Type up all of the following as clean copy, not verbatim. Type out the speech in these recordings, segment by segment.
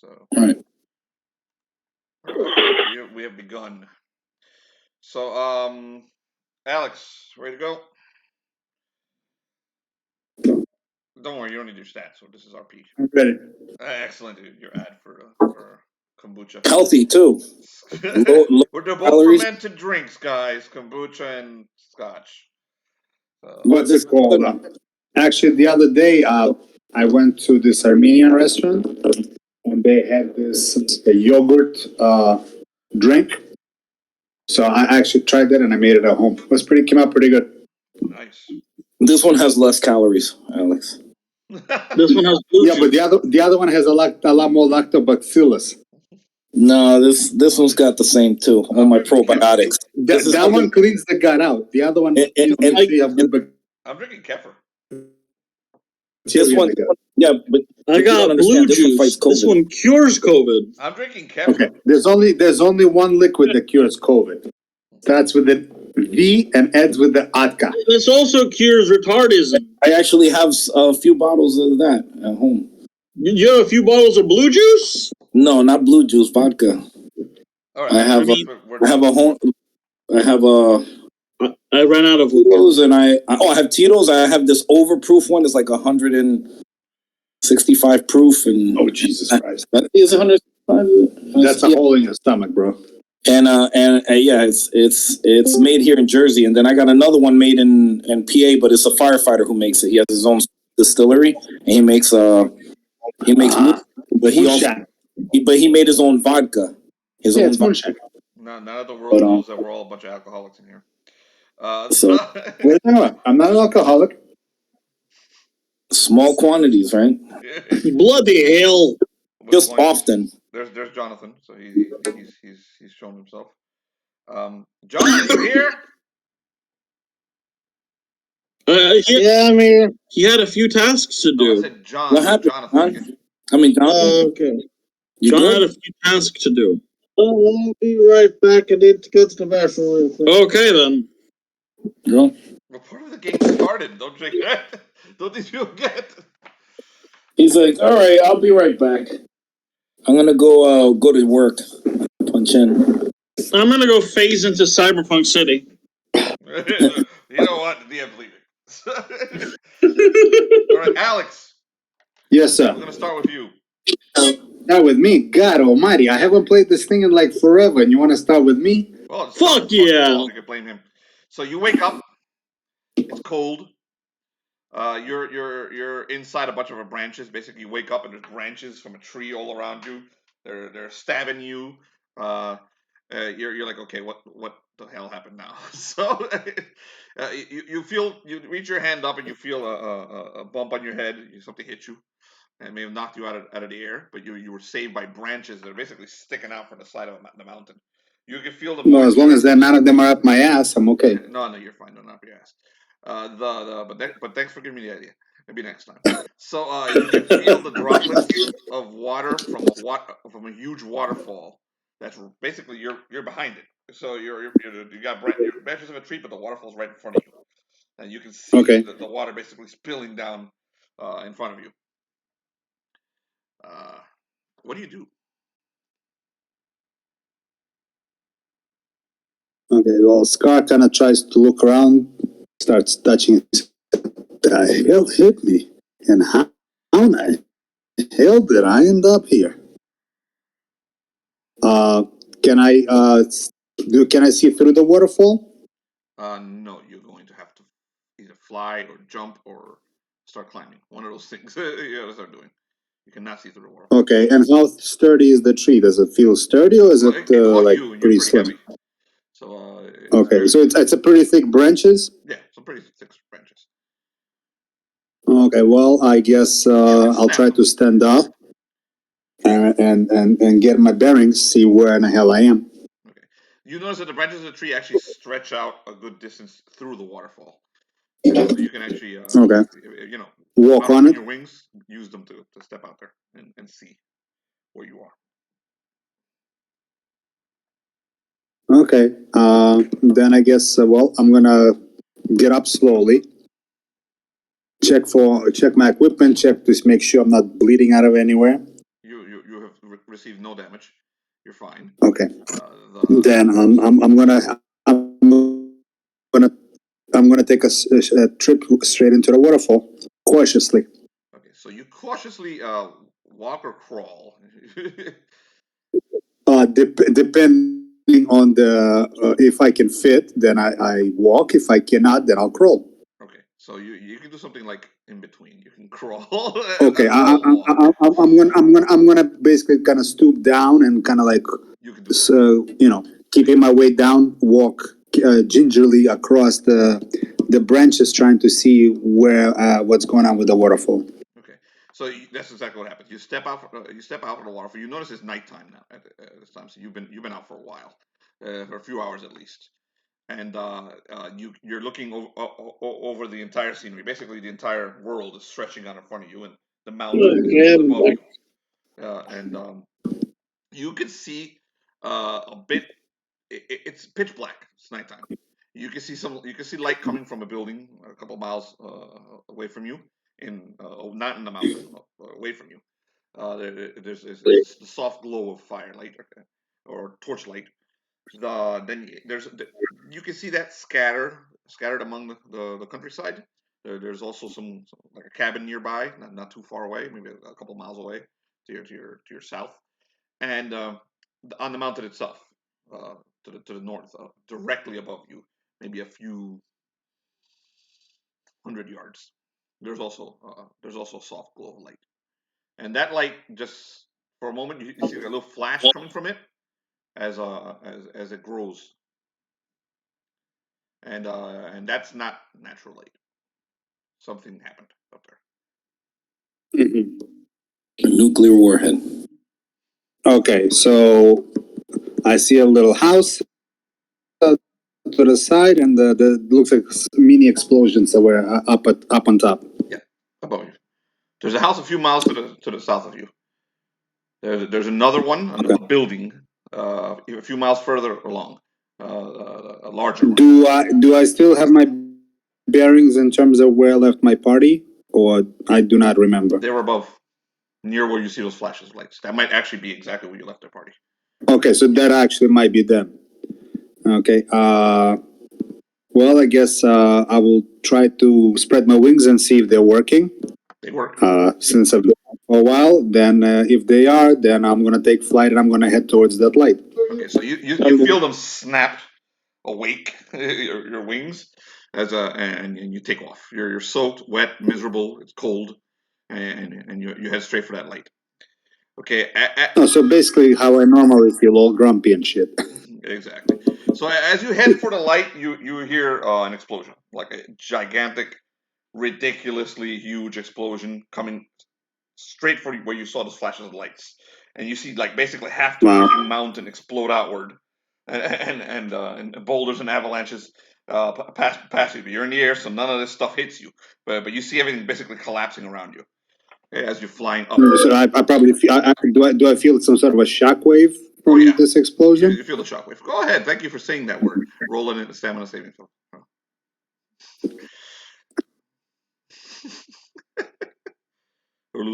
So, Right. We have begun. So, Alex, ready to go? Don't worry, you don't need your stats. So this is RP. I'm ready. Excellent, dude. Your ad for kombucha. Healthy too. Low We're both calories. fermented drinks, guys. Kombucha and scotch. What's it called? Actually, the other day, I went to this Armenian restaurant, and they had this yogurt drink. So I actually tried that, and I made it at home. Came out pretty good. Nice. This one has less calories, Alex. This one has blue Yeah, but the other one has a lot more lactobacillus. No, this one's got the same too. All my probiotics. That one cleans the gut out. The other one, I'm drinking kefir. This one, yeah, but I got blue juice. This one cures COVID. I'm drinking kefir. Okay, there's only one liquid that cures COVID. Starts with the V and ends with the Atka. This also cures retardism. I actually have a few bottles of that at home. You have a few bottles of blue juice? No, not blue juice, vodka. All right, I have I ran out of Tito's, and I have Tito's. I have this overproof one. It's like 165 proof, and oh Jesus Christ, that is 165. That's a hole in your stomach, bro. And yeah, it's made here in Jersey, and then I got another one made in PA, but it's a firefighter who makes it. He has his own distillery, and he makes but he made his own vodka. His own vodka. None of the world knows that we're all a bunch of alcoholics in here. So I'm not an alcoholic. Small quantities, right? Bloody hell! Just often. There's Jonathan, so he's shown himself. John, are you here? Yeah, I mean, he had a few tasks to do. I said John. What happened, Jonathan? Jonathan. Okay. John had a few tasks to do. Oh, I'll be right back. I need to go to the bathroom. Okay, then. Yeah. Before the game started, don't drink that. Don't these people get? He's like, all right, I'll be right back. I'm gonna go to work. Punch in. I'm gonna go phase into Cyberpunk City. You know what? The DM's leaving. All right, Alex. Yes, sir. We're gonna start with you. Start with me. God Almighty, I haven't played this thing in like forever, and you want to start with me? Well, fuck yeah! You can blame him. So you wake up. It's cold. You're inside a bunch of branches. Basically, you wake up and there's branches from a tree all around you. They're stabbing you. You're like, okay, what the hell happened now? So you reach your hand up and you feel a bump on your head. Something hit you. And it may have knocked you out of the air, but you were saved by branches that are basically sticking out from the side of the mountain. You can feel the. Well, as long as none of them are up my ass, I'm okay. No, you're fine. They're not up your ass. But thanks for giving me the idea. Maybe next time. So you can feel the droplets of water from a huge waterfall. That's basically you're behind it. So you got branches of a tree, but the waterfall's right in front of you, and you can see the water basically spilling down in front of you. What do you do? Okay, well, Skaar kind of tries to look around, starts touching. The hell hit me, and how the hell did I end up here? Can I see through the waterfall? No, you're going to have to either fly or jump or start climbing. One of those things you gotta start doing. You cannot see through the waterfall. Okay, and how sturdy is the tree? Does it feel sturdy, or is it like pretty slim? Heavy. So okay, so it's a pretty thick branches. Yeah, some pretty thick branches. Okay, well, I guess I'll try to stand up and get my bearings, see where in the hell I am. Okay, you notice that the branches of the tree actually stretch out a good distance through the waterfall, so you can actually walk on it. Your wings, use them to step out there and see where you are. Okay, then I guess, I'm gonna get up slowly, check my equipment, check to make sure I'm not bleeding out of anywhere. You received no damage. You're fine. Okay. Then I'm gonna take a trip straight into the waterfall cautiously. Okay, so you cautiously walk or crawl. Depending on the if I can fit, then I walk. If I cannot, then I'll crawl. Okay, so you can do something like in between. You can crawl. Okay, I'm gonna basically kind of stoop down and kind of like keeping my way down, walk gingerly across the branches, trying to see where what's going on with the waterfall. Okay, so that's exactly what happens. You step out. You step out of the waterfall. You notice it's nighttime now at this time. So you've been out for a while, for a few hours at least, and you're looking over the entire scenery. Basically, the entire world is stretching out in front of you, and the mountain is above you. And you can see a bit. It's pitch black. It's nighttime. You can see light coming from a building a couple miles away from you, not in the mountain, away from you. There's the soft glow of firelight or torchlight. You can see that scattered among the countryside. There's also some like a cabin nearby, not too far away, maybe a couple miles away to your south, and on the mountain itself, to the north, directly above you, maybe a few 100 yards. There's also soft glow of light, and that light just for a moment you see a little flash coming from it as it grows, and that's not natural light. Something happened up there. A nuclear warhead. Okay, so I see a little house to the side, and the looks like mini explosions somewhere up on top. Yeah, above you. There's a house a few miles to the south of you. There's another one, a building, a few miles further along, a larger one. Do I still have my bearings in terms of where I left my party, or I do not remember? They were above, near where you see those flashes of lights. That might actually be exactly where you left their party. Okay, so that actually might be them. Okay. Well, I guess I will try to spread my wings and see if they're working. They work. Since I've been for a while, then if they are, then I'm gonna take flight and I'm gonna head towards that light. Okay, so you feel them snap awake, your wings, and you take off. You're soaked, wet, miserable. It's cold, and you head straight for that light. Okay. So basically, how I normally feel, all grumpy and shit. Exactly. So as you head for the light, you hear an explosion, like a gigantic, ridiculously huge explosion coming straight for where you saw those flashes of lights, and you see like basically half the mountain explode outward, and boulders and avalanches pass you. But you're in the air, so none of this stuff hits you. But you see everything basically collapsing around you as you're flying up. So I probably feel, do I feel some sort of a shockwave from this explosion? You feel the shockwave. Go ahead. Thank you for saying that word. Rolling in the stamina saving throw.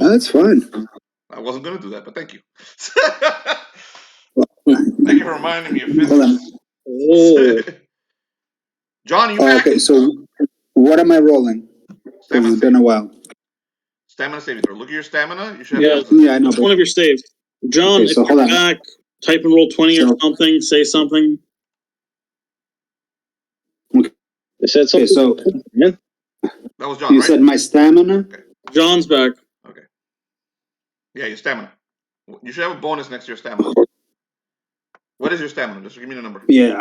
That's fine. I wasn't going to do that, but thank you. Thank you for reminding me of physics. John, you back? Okay, so what am I rolling? It's been a while. Stamina saving throw. Look at your stamina. You should have I know. It's one of your saves. John, if you're back, type and roll 20 or something. Say something. Okay. They said something. So that was John. You right? said my stamina. Okay. John's back. Okay. Yeah, your stamina. You should have a bonus next to your stamina. What is your stamina? Just give me the number. Yeah,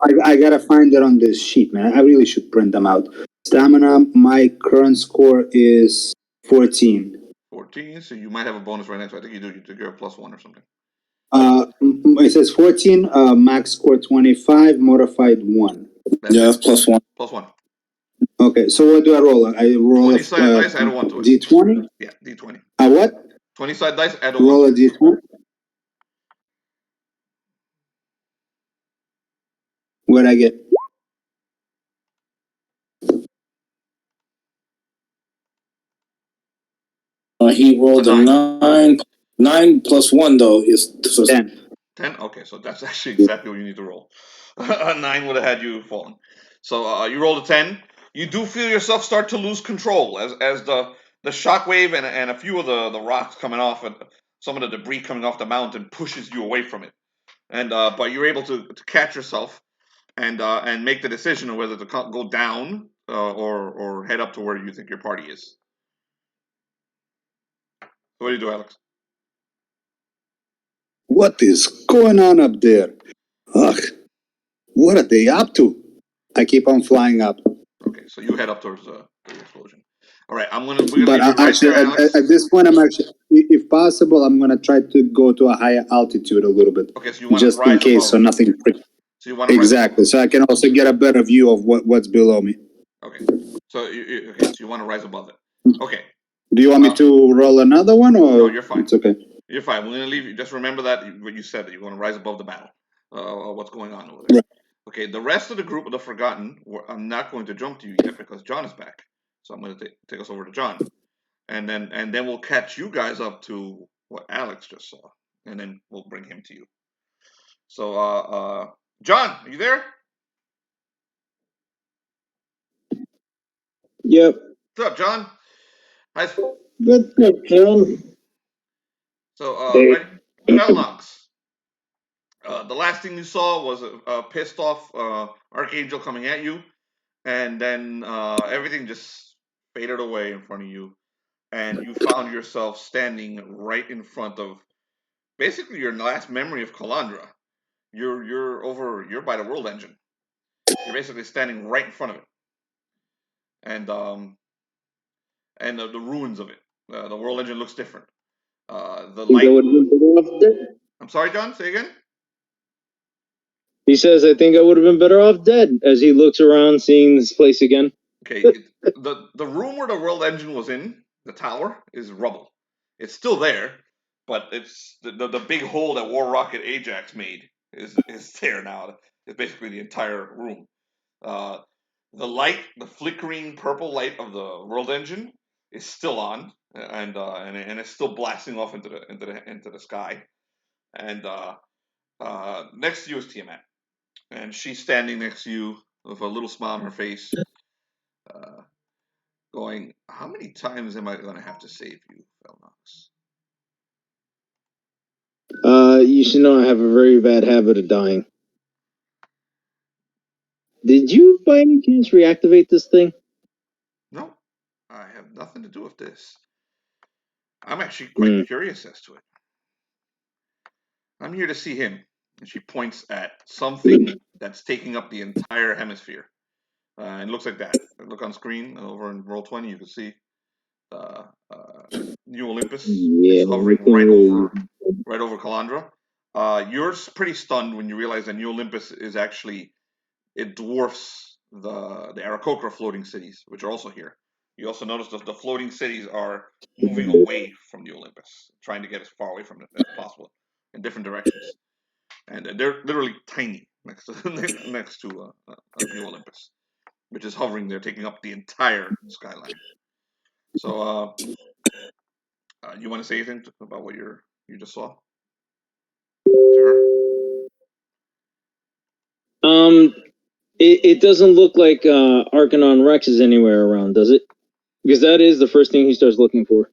I gotta find it on this sheet, man. I really should print them out. Stamina. My current score is 14. 14. So you might have a bonus right next to it. I think you do. You get a +1 or something. It says 14. Max score 25. Modified 1. That's +1. +1. Okay, so what do I roll? I roll 20 sided dice. Add a 1 to it. D20. Yeah, D20. What? 20 sided dice. Add a roll 1. A D20. What'd I get? He rolled a 9. 9 plus 1 though is 10. 10? Okay, so that's actually exactly what you need to roll. A 9 would have had you fallen. So you rolled a 10. You do feel yourself start to lose control as the shockwave and a few of the rocks coming off and some of the debris coming off the mountain pushes you away from it. And but you're able to catch yourself and make the decision of whether to go down or head up to where you think your party is. What do you do, Alex? What is going on up there? Ugh, what are they up to? I keep on flying up. Okay, so you head up towards the explosion. All right, we're gonna leave But you right actually, there, Alex. at this point, I'm actually, if possible, I'm gonna try to go to a higher altitude a little bit. Okay, so you want just to rise in case, above. so nothing. So you want to exactly, so I can also get a better view of what's below me. Okay, so you want to rise above it. Okay. Do you want me to roll another one, or no? You're fine. It's okay. You're fine. We're gonna leave you. Just remember that what you said that you want to rise above the battle. What's going on over there? Right. Okay. The rest of the group of the Forgotten, I'm not going to jump to you yet because John is back. So I'm going to take us over to John, and then we'll catch you guys up to what Alex just saw, and then we'll bring him to you. So John, are you there? Yep. What's up, John? Nice. Good, John. So Hey. right, Felnox. The last thing you saw was a pissed off Archangel coming at you, and then everything just faded away in front of you, and you found yourself standing right in front of basically your last memory of Kalandrah. You're by the world engine. You're basically standing right in front of it, and the ruins of it. The world engine looks different. The light. I'm sorry, John. Say again. He says, I think I would have been better off dead, as he looks around seeing this place again. Okay, the room where the world engine was in, the tower, is rubble. It's still there, but it's the big hole that War Rocket Ajax made is there now. It's basically the entire room. The light, the flickering purple light of the world engine, is still on, and it's still blasting off into the sky. And next to you is Tiamat, and she's standing next to you with a little smile on her face. Going, how many times am I going to have to save you, Felnox? You should know I have a very bad habit of dying. Did you, by any chance, reactivate this thing? No, I have nothing to do with this. I'm actually quite curious as to it. I'm here to see him. And she points at something that's taking up the entire hemisphere. It looks like that. Look on screen over in Roll 20, you can see New Olympus is hovering right over Kalandrah. You're pretty stunned when you realize that New Olympus is actually, it dwarfs the Aarakocra floating cities, which are also here. You also notice that the floating cities are moving away from the Olympus, trying to get as far away from it as possible in different directions, and they're literally tiny next to next to New Olympus, which is hovering there, taking up the entire skyline. So, you want to say anything about what you just saw to her? It doesn't look like Arcanon Rex is anywhere around, does it? Because that is the first thing he starts looking for.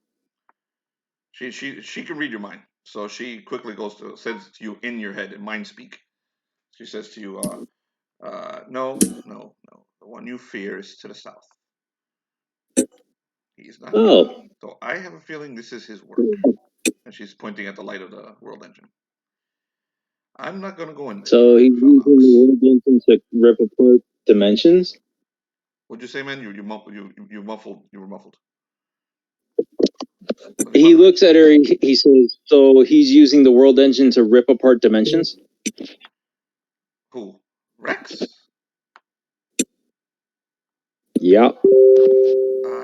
She can read your mind, so she quickly says to you in your head in mind speak. She says to you, no. The one you fear is to the south. He's not here. So I have a feeling this is his work. And she's pointing at the light of the world engine. I'm not going to go in there. So he's using the world engine to rip apart dimensions? What'd you say, man? You muffled. You were muffled. He looks at her, he says, so he's using the world engine to rip apart dimensions? Who? Rex? Yeah.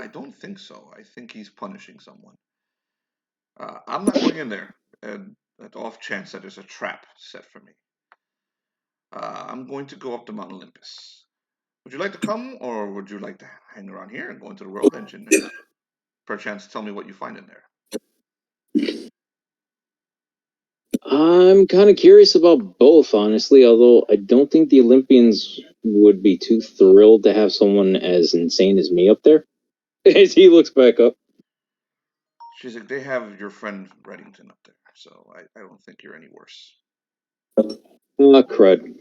I don't think so. I think he's punishing someone. I'm not going in there. At off chance that there's a trap set for me. I'm going to go up to Mount Olympus. Would you like to come, or would you like to hang around here and go into the world engine and perchance tell me what you find in there? I'm kind of curious about both, honestly, although I don't think the Olympians would be too thrilled to have someone as insane as me up there. As he looks back up. She's like, they have your friend Reddington up there, so I don't think you're any worse. Crud.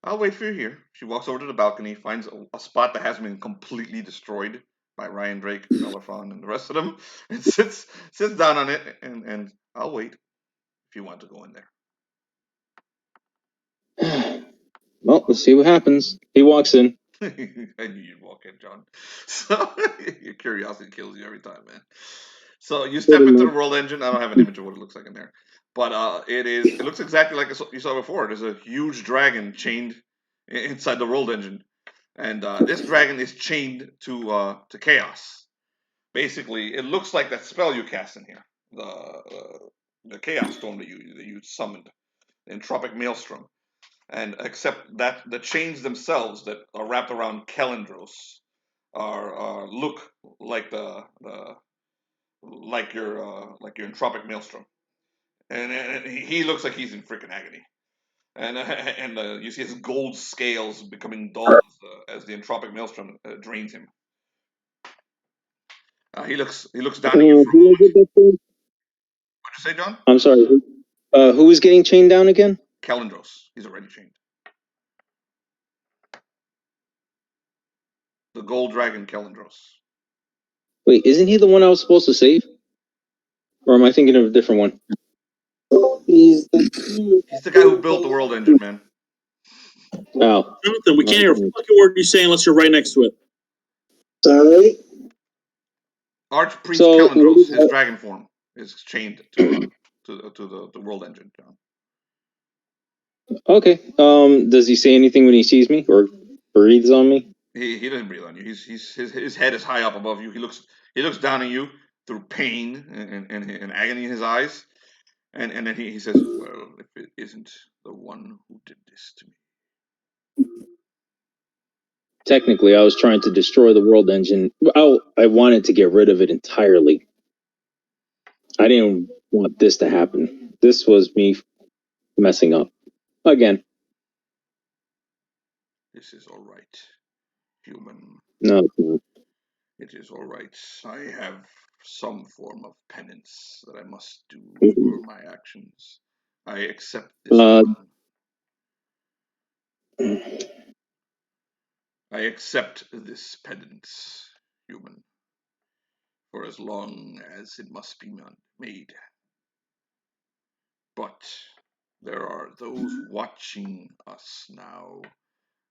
I'll wait for you here. She walks over to the balcony, finds a spot that hasn't been completely destroyed by Ryan Drake, Belafon, and the rest of them, and sits down on it, and I'll wait if you want to go in there. Well, let's see what happens. He walks in. I knew you'd walk in, John. So your curiosity kills you every time, man. So you step into the world engine. I don't have an image of what it looks like in there, but it looks exactly like you saw before. There's a huge dragon chained inside the world engine, and this dragon is chained to chaos. Basically, it looks like that spell you cast in here, the chaos storm that you summoned, the entropic maelstrom. And except that the chains themselves that are wrapped around Kalandrah look like like your entropic maelstrom, and he looks like he's in freaking agony, and you see his gold scales becoming dull as the entropic maelstrom drains him. He looks down at you for a moment. What'd you say, John? I'm sorry. Who is getting chained down again? Kalandrah. He's already chained. The gold dragon Kalandrah. Wait, isn't he the one I was supposed to save? Or am I thinking of a different one? He's the guy who built the world engine, man. Oh. Jonathan, we can't hear a fucking word you're saying unless you're right next to it. Sorry? Archpriest Kalandrah, his dragon form, is chained to the world engine, John. Okay. Does he say anything when he sees me or breathes on me? He doesn't breathe on you. His head is high up above you. He looks down at you through pain and agony in his eyes, and then he says, "Well, if it isn't the one who did this to me." Technically, I was trying to destroy the world engine. I wanted to get rid of it entirely. I didn't want this to happen. This was me messing up again. This is all right, human. No. It is all right. I have some form of penance that I must do for my actions. I accept this. I accept this penance, human, for as long as it must be made. But there are those watching us now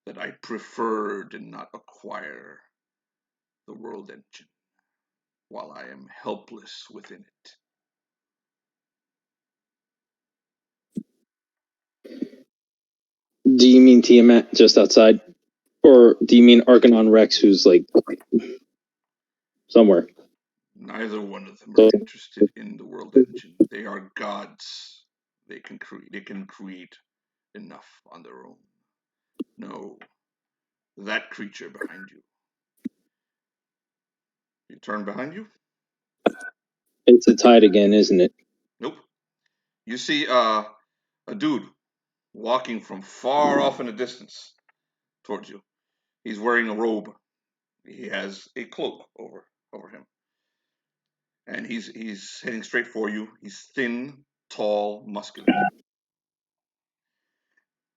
that I prefer did not acquire the world engine while I am helpless within it. Do you mean Tiamat just outside? Or do you mean Arcanon Rex who's like somewhere? Neither one of them are interested in the world engine. They are gods. They can create enough on their own. No, that creature behind you. You turn behind you? It's a tide again, isn't it? Nope. You see a dude walking from far off in the distance towards you. He's wearing a robe. He has a cloak over him. And he's heading straight for you. He's thin, tall, muscular.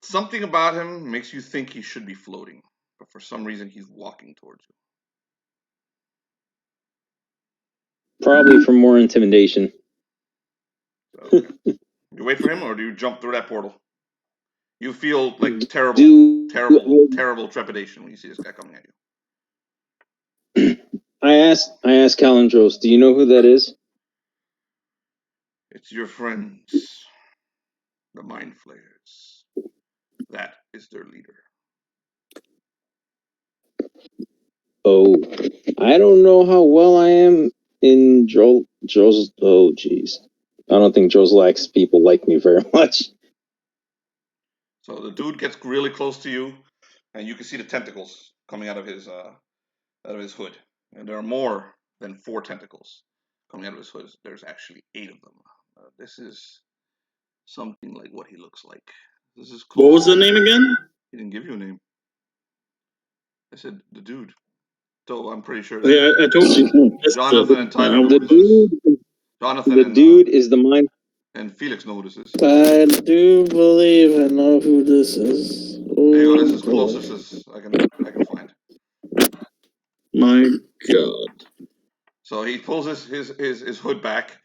Something about him makes you think he should be floating, but for some reason he's walking towards you. Probably for more intimidation. Okay. You wait for him, or do you jump through that portal? You feel like terrible trepidation when you see this guy coming at you. I asked Kalandrah, do you know who that is? It's your friends, the Mind Flayers. That is their leader. Oh, I don't know how well I am in Joel's. Oh, jeez. I don't think Droslax's people like me very much. So the dude gets really close to you, and you can see the tentacles coming out of his hood. And there are more than 4 tentacles coming out of his hood. There's actually 8 of them. This is Something like what he looks like. This is What was the name again? He didn't give you a name. I said the dude. So I'm pretty sure Yeah, I told you. Jonathan and Tyler know The who this is. dude, Jonathan the and dude is the mind. and Felix know who this is. I do believe I know who this is. There you go. This Oh, is closest as I can find. My God. So he pulls his hood back,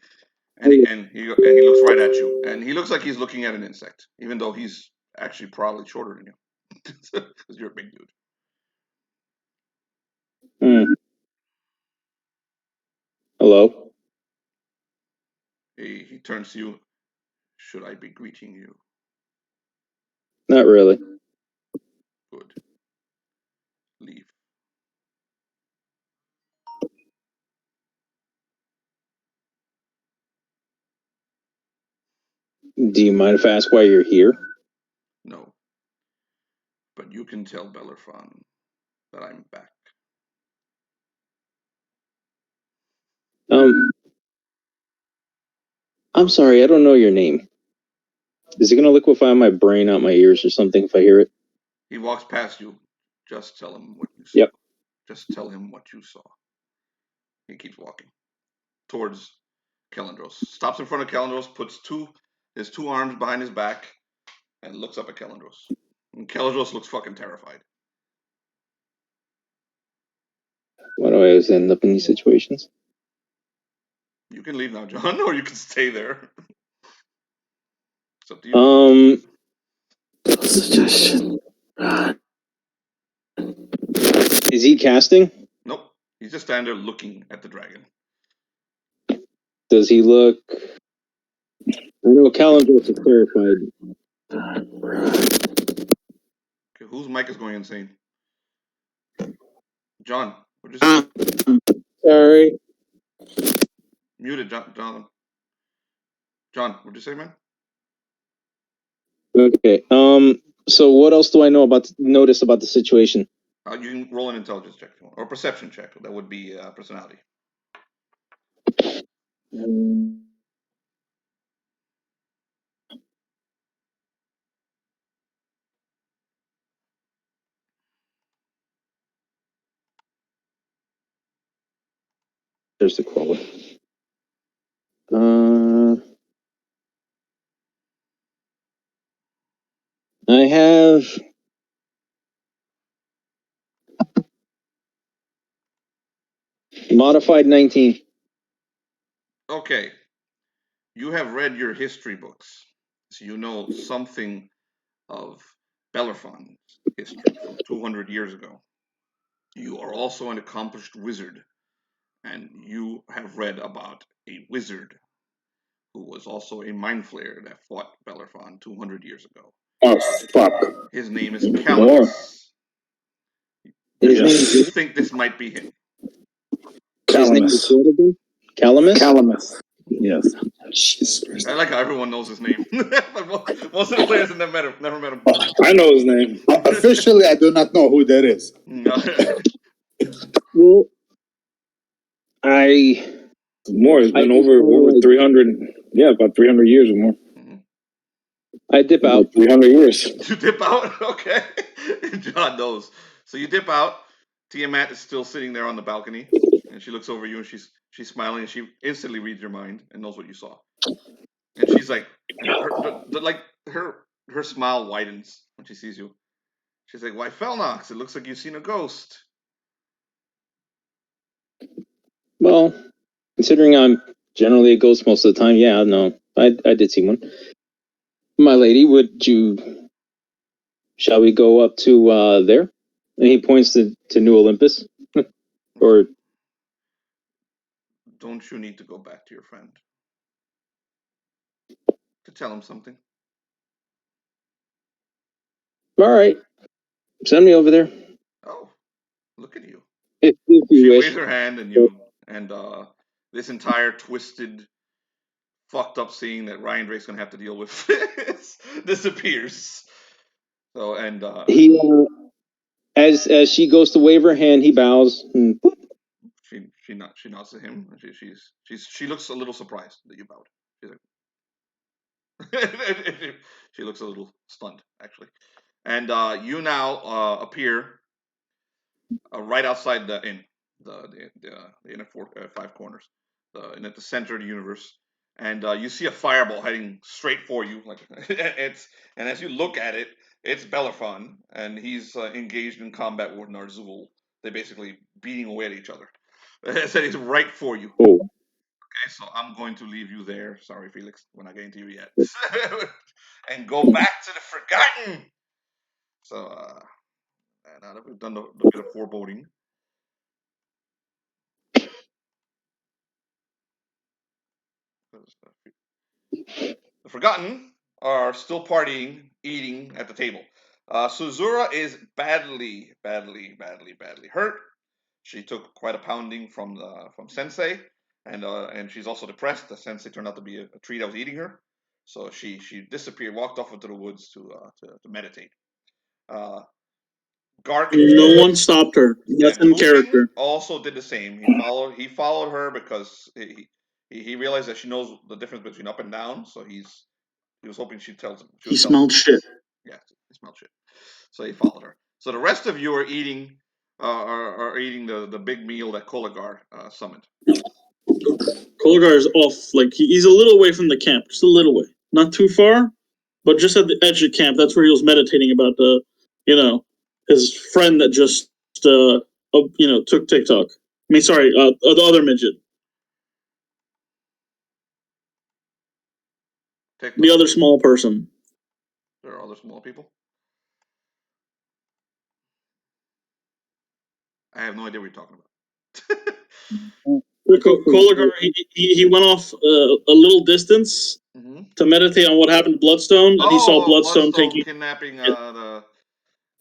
and he looks right at you, and he looks like he's looking at an insect, even though he's actually probably shorter than you, because you're a big dude. Hello. He turns to you. Should I be greeting you? Not really. Good. Leave. Do you mind if I ask why you're here? No. But you can tell Bellerfon that I'm back. I'm sorry, I don't know your name. Is it gonna liquefy my brain out my ears or something if I hear it? He walks past you. Just tell him what you saw. Yep. Just tell him what you saw. He keeps walking towards Kalandrah. Stops in front of Kalandrah, puts his two arms behind his back, and looks up at Kalandrah. And Kalandrah looks fucking terrified. Why do I always end up in these situations? You can leave now, John, or you can stay there. It's up to you. suggestion. Is he casting? Nope. He's just standing there looking at the dragon. Does he look... I know Kalandrah is terrified. Okay, whose mic is going insane? John, what'd you say? Sorry. Muted, Jonathan. John, what'd you say, man? Okay. So what else do I notice about the situation? You can roll an intelligence check if you want, or perception check. That would be personality. There's the quality. I have modified 19. Okay. You have read your history books, so you know something of Bellerfon's history from 200 years ago. You are also an accomplished wizard, and you have read about a wizard who was also a mind flayer that fought Bellerfon 200 years ago. Oh, fuck. His name is Kalamus. You think this might be him? His name is what again? Kalamus? Kalamus. Yes. Jesus. I like how everyone knows his name. Most of the players have never met him. I know his name. Officially, I do not know who that is. Well, more. It's been over 300. Yeah, about 300 years or more. Mm-hmm. I dip out. 300 years. You dip out? Okay. John knows. So you dip out. Tiamat is still sitting there on the balcony, and she looks over you, and she's smiling, and she instantly reads your mind and knows what you saw. And she's like, her smile widens when she sees you. She's like, "Why, Felnox? It looks like you've seen a ghost." Well, considering I'm generally a ghost most of the time, yeah, no, I did see one. My lady, shall we go up to there? And he points to New Olympus. Or don't you need to go back to your friend to tell him something? all right, send me over there. Oh, look at you. If She you wish. waves her hand, and this entire twisted, fucked up scene that Ryan Drake's gonna have to deal with disappears. So he as she goes to wave her hand, he bows. And she nods to him. She looks a little surprised that you bowed. She's like, She looks a little stunned, actually. And you now appear right outside the inn, the inn of five corners, and at the center of the universe. And you see a fireball heading straight for you. Like and as you look at it, it's Bellerophon, and he's engaged in combat with Narzul. They're basically beating away at each other. I said he's right for you. Oh, Okay, so I'm going to leave you there. Sorry, Felix, we're not getting to you yet. And go back to the Forgotten. So now that we've done the bit of foreboding, the Forgotten are still partying, eating at the table. Suzura is badly hurt. She took quite a pounding from Sensei, and she's also depressed. The Sensei turned out to be a tree that was eating her, so she disappeared, walked off into the woods to meditate. Gark, No one stopped her. That's in Gukin character. also did the same. He followed her because he realized that she knows the difference between up and down. So he was hoping she'd tell him. He smelled shit. Yeah, he smelled shit. So he followed her. So the rest of you are eating the big meal that Koligar summoned. Koligar is off. Like he's a little away from the camp, just a little way, not too far, but just at the edge of camp. That's where he was meditating about his friend that just took TikTok. I mean, sorry, the other midget, TikTok. the other small person. There are other small people. I have no idea what you're talking about. Koligar, he went off a little distance to meditate on what happened to Bloodstone, and he saw Bloodstone taking kidnapping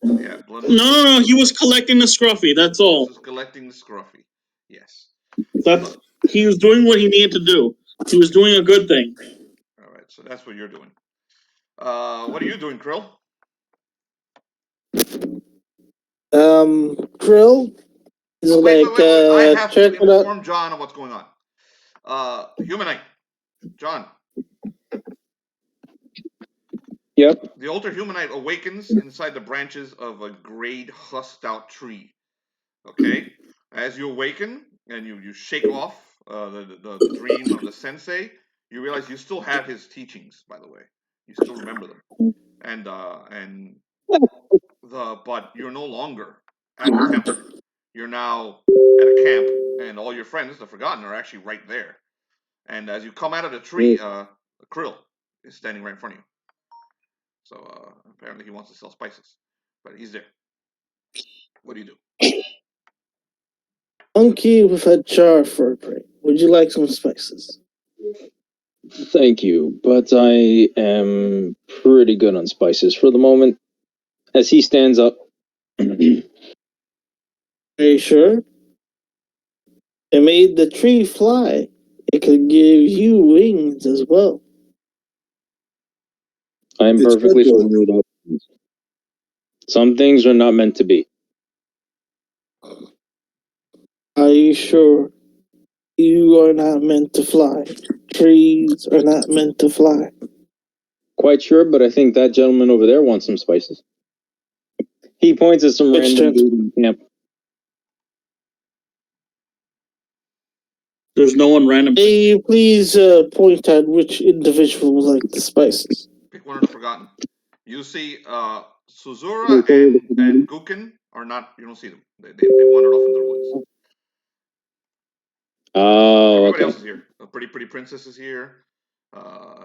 No, he was collecting the Scruffy. That's all. He was collecting the Scruffy. Yes. He was doing what he needed to do. He was doing a good thing. All right, so that's what you're doing. What are you doing, Krill? Krill is wait. I have to inform out. John of what's going on. Humanite, John. Yep. The Ultra-Humanite awakens inside the branches of a grayed, husked-out tree. Okay? As you awaken and you shake off the dream of the sensei, you realize you still have his teachings, by the way. You still remember them. But you're no longer at the temple. You're now at a camp, and all your friends, the Forgotten, are actually right there. And as you come out of the tree, Krill is standing right in front of you. So apparently he wants to sell spices, but he's there. What do you do? Monkey with a jar for a break. Would you like some spices? Thank you, but I am pretty good on spices for the moment. As he stands up. Are you sure? It made the tree fly. It could give you wings as well. I'm perfectly fine with that. Some things are not meant to be. Are you sure? You are not meant to fly. Trees are not meant to fly. Quite sure, but I think that gentleman over there wants some spices. He points at some random dude in camp. There's no one random. May you please point out which individual would like the spices? Pick one of the Forgotten. You see Suzura and Gukin are not, you don't see them. They wandered off into the woods. Oh, Everybody okay. else is here. A pretty princess is here.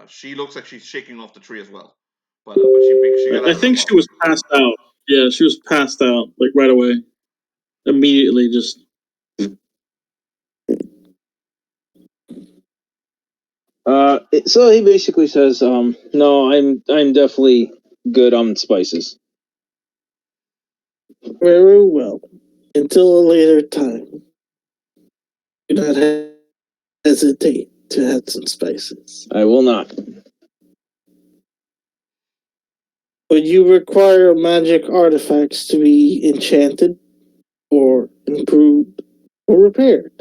She looks like she's shaking off the tree as well. But she got out I think she was passed out. Yeah, she was passed out, like right away. Immediately, just. So he basically says, no, I'm definitely good on spices. Very well. Until a later time. Do not hesitate to add some spices. I will not. Would you require magic artifacts to be enchanted, or improved, or repaired?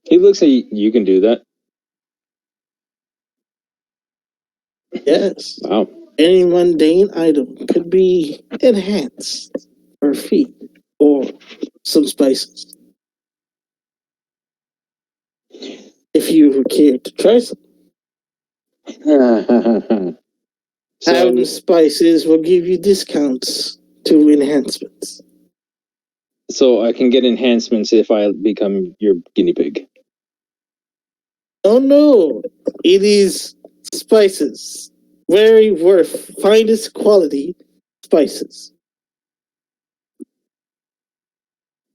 He looks like you can do that. Yes. Wow. Any mundane item could be enhanced or feed or some spices. If you care to try some. Having spices will give you discounts to enhancements. So I can get enhancements if I become your guinea pig. Oh no, it is spices. Very worth finest quality spices.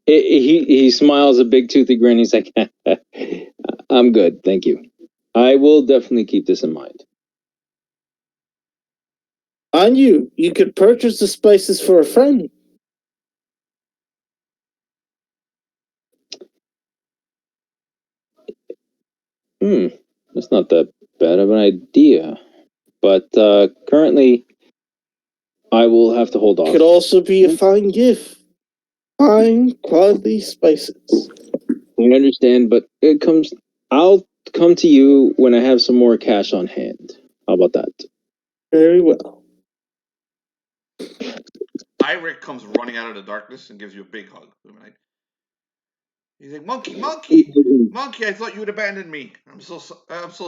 He smiles a big toothy grin. He's like, I'm good, thank you. I will definitely keep this in mind. On you, you could purchase the spices for a friend. That's not that bad of an idea. But currently, I will have to hold off. Could also be a fine gift. Fine quality spices. I understand, but I'll come to you when I have some more cash on hand. How about that? Very well. Irek comes running out of the darkness and gives you a big hug. He's like, monkey, I thought you'd abandon me. I'm so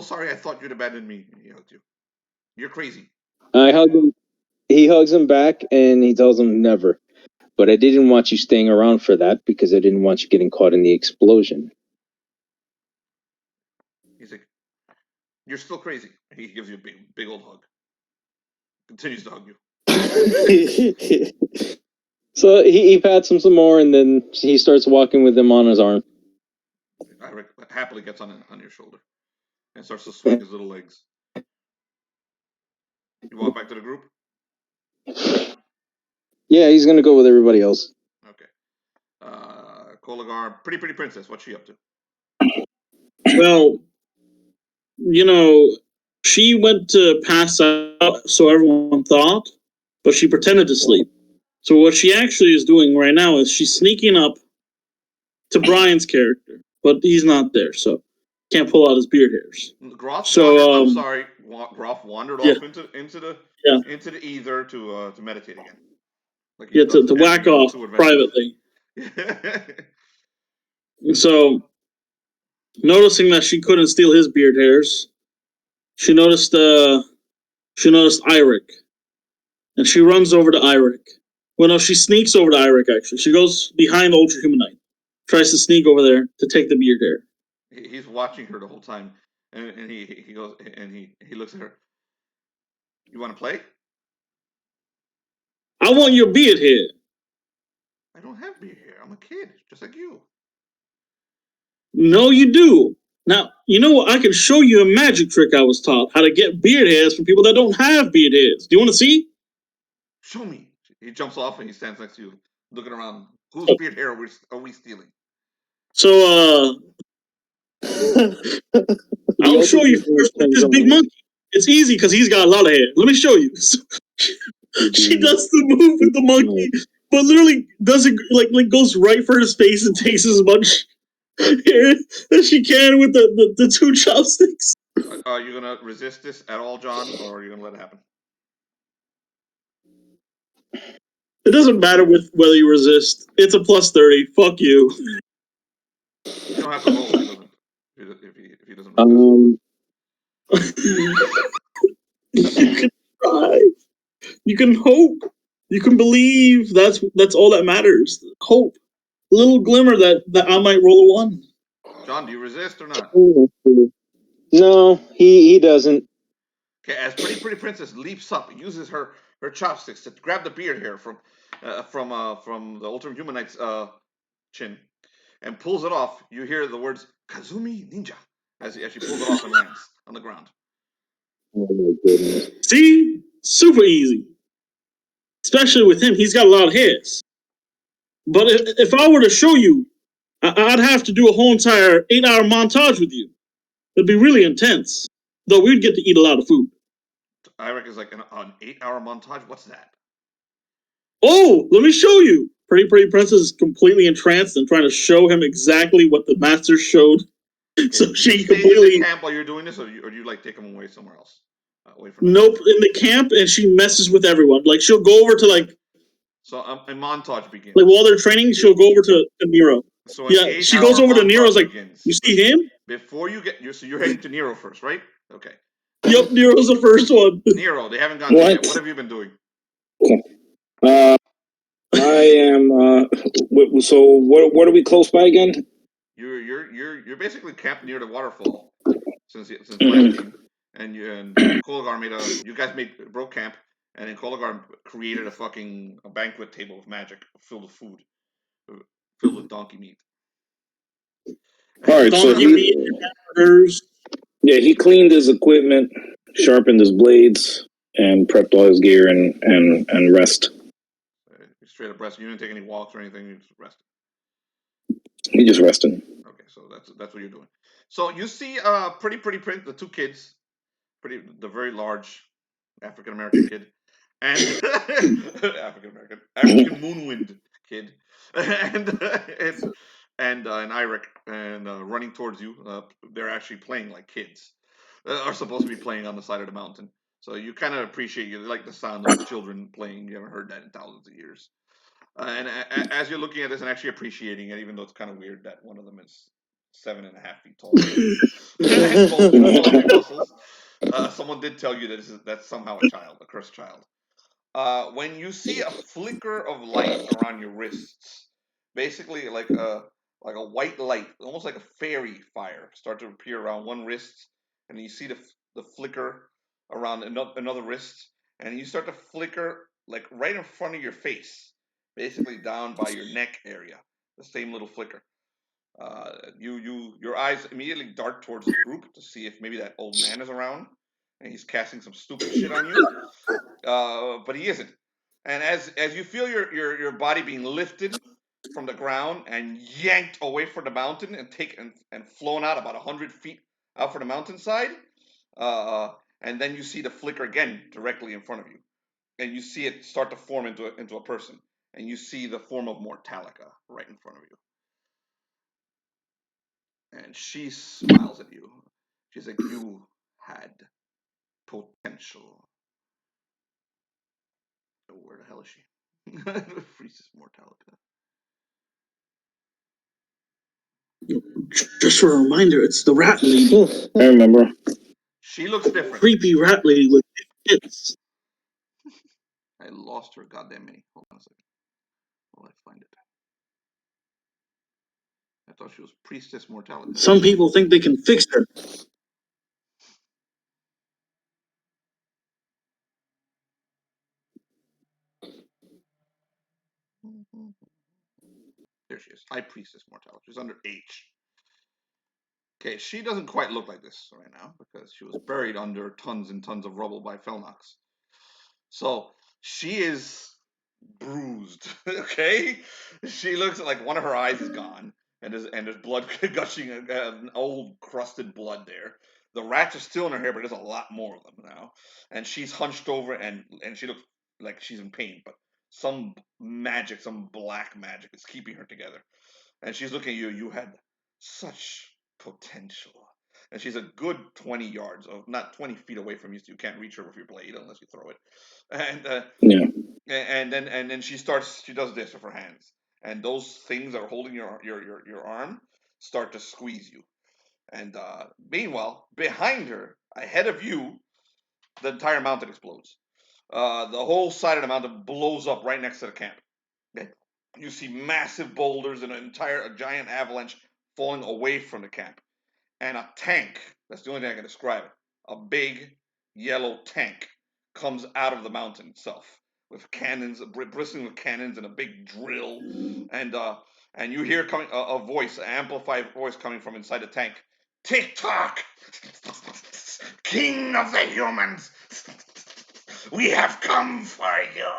sorry. I thought you'd abandon me. He hugged you. You're crazy. I hug him. He hugs him back, and he tells him never. But I didn't want you staying around for that because I didn't want you getting caught in the explosion. He's like, you're still crazy. He gives you a big old hug. Continues to hug you. So he pats him some more, and then he starts walking with him on his arm. Irek happily gets on your shoulder and starts to swing his little legs. You walk back to the group? Yeah, he's gonna go with everybody else. Okay. Koligar, pretty princess. What's she up to? Well, she went to pass out, so everyone thought, but she pretended to sleep. So what she actually is doing right now is she's sneaking up to Brian's character, but he's not there, so can't pull out his beard hairs. Groff wandered off into the ether to meditate again. Like to whack off privately. So, noticing that she couldn't steal his beard hairs, she noticed Irek, and she runs over to Irek. Well, no, she sneaks over to Irek. Actually, she goes behind the Ultra-Humanite, tries to sneak over there to take the beard hair. He's watching her the whole time, and he goes and he looks at her. You want to play? I want your beard hair. I don't have beard hair. I'm a kid, just like you. No, you do. Now, you know what? I can show you a magic trick I was taught, how to get beard hairs from people that don't have beard hairs. Do you want to see? Show me. He jumps off and he stands next to you, looking around. Whose beard hair are we stealing? So, I'll show you first with this big monkey. It's easy because he's got a lot of hair. Let me show you. She does the move with the monkey, but literally doesn't like goes right for his face and takes as much hair as she can with the two chopsticks. Are you gonna resist this at all, John, or are you gonna let it happen? It doesn't matter with whether you resist. It's a plus 30. Fuck you. You don't have to roll if he doesn't resist. You can try. You can hope. You can believe. That's all that matters. Hope. A little glimmer that I might roll a 1. John, do you resist or not? No, he doesn't. Okay, as pretty princess leaps up, uses her chopsticks to grab the beard hair from the Ultra-Humanite's chin, and pulls it off. You hear the words "Kazumi Ninja" as she pulls it off and lands on the ground. Oh my goodness! See, super easy. Especially with him, he's got a lot of hairs. But if I were to show you, I'd have to do a whole entire 8-hour montage with you. It'd be really intense. Though we'd get to eat a lot of food. Irek is like an 8-hour montage. What's that? Oh, let me show you. Pretty princess is completely entranced and trying to show him exactly what the master showed. Okay. So she completely in the camp while you're doing this, or do you like take him away somewhere else? away from. Nope, in the camp, and she messes with everyone. Like she'll go over to like. So a montage begins. Like while they're training, she'll go over to Nero. So yeah, she goes over to Nero's like, begins. You see him? Before you get, so you're heading to Nero first, right? Okay. Yep, Nero's the first one. Nero, they haven't gone yet. What have you been doing? I am. So what are we close by again? You're basically camped near the waterfall since last game, and Koligar you guys broke camp, and then Koligar created a banquet table of magic filled with food, filled with donkey meat. All right, donkey meat, hamburgers. Yeah, he cleaned his equipment, sharpened his blades, and prepped all his gear and rest. Straight up rest. You didn't take any walks or anything. You just rested. He just rested. Okay, so that's what you're doing. So you see, pretty the two kids, the very large African American kid, and African Moonwind kid, and Irek, and running towards you. They're actually playing like kids. Are supposed to be playing on the side of the mountain. So you kind of appreciate you like the sound of children playing. You haven't heard that in thousands of years. And as you're looking at this and actually appreciating it, even though it's kind of weird that one of them is 7.5 feet tall, and muscles, someone did tell you that that's somehow a cursed child. When you see a flicker of light around your wrists, basically like a white light, almost like a fairy fire, start to appear around one wrist, and you see the flicker around another wrist, and you start to flicker like right in front of your face. Basically down by your neck area, the same little flicker. Your eyes immediately dart towards the group to see if maybe that old man is around, and he's casting some stupid shit on you. But he isn't. And as you feel your body being lifted from the ground and yanked away from the mountain and flown out about 100 feet out from the mountainside, and then you see the flicker again directly in front of you, and you see it start to form into a person. And you see the form of Mortalica right in front of you. And she smiles at you. She's like, you had potential. Oh, where the hell is she? Freezes Mortalica. Just for a reminder, it's the rat lady. I remember. She looks different. Creepy rat lady with kids. I lost her goddamn name. Hold on a second. Will I find it? I thought she was Priestess Mortalica. Some people think they can fix her. There she is. High Priestess Mortalica. She's under H. Okay, she doesn't quite look like this right now because she was buried under tons and tons of rubble by Felnox. So she is bruised. Okay, she looks like one of her eyes is gone, and there's blood gushing, an old crusted blood there. The rats are still in her hair, but there's a lot more of them now. And she's hunched over, and she looks like she's in pain, but some magic, some black magic, is keeping her together. And she's looking at you. You had such potential. And she's a good 20 yards, not 20 feet away from you, so you can't reach her with your blade unless you throw it. And yeah. And then she does this with her hands, and those things that are holding your arm start to squeeze you. And meanwhile, behind her, ahead of you, the entire mountain explodes. The whole side of the mountain blows up right next to the camp. Okay? You see massive boulders and a giant avalanche falling away from the camp. And a tank, that's the only thing I can describe it, a big yellow tank comes out of the mountain itself with cannons, bristling with cannons and a big drill. And you hear coming a voice, an amplified voice coming from inside the tank. Tick-tock! King of the humans! We have come for you!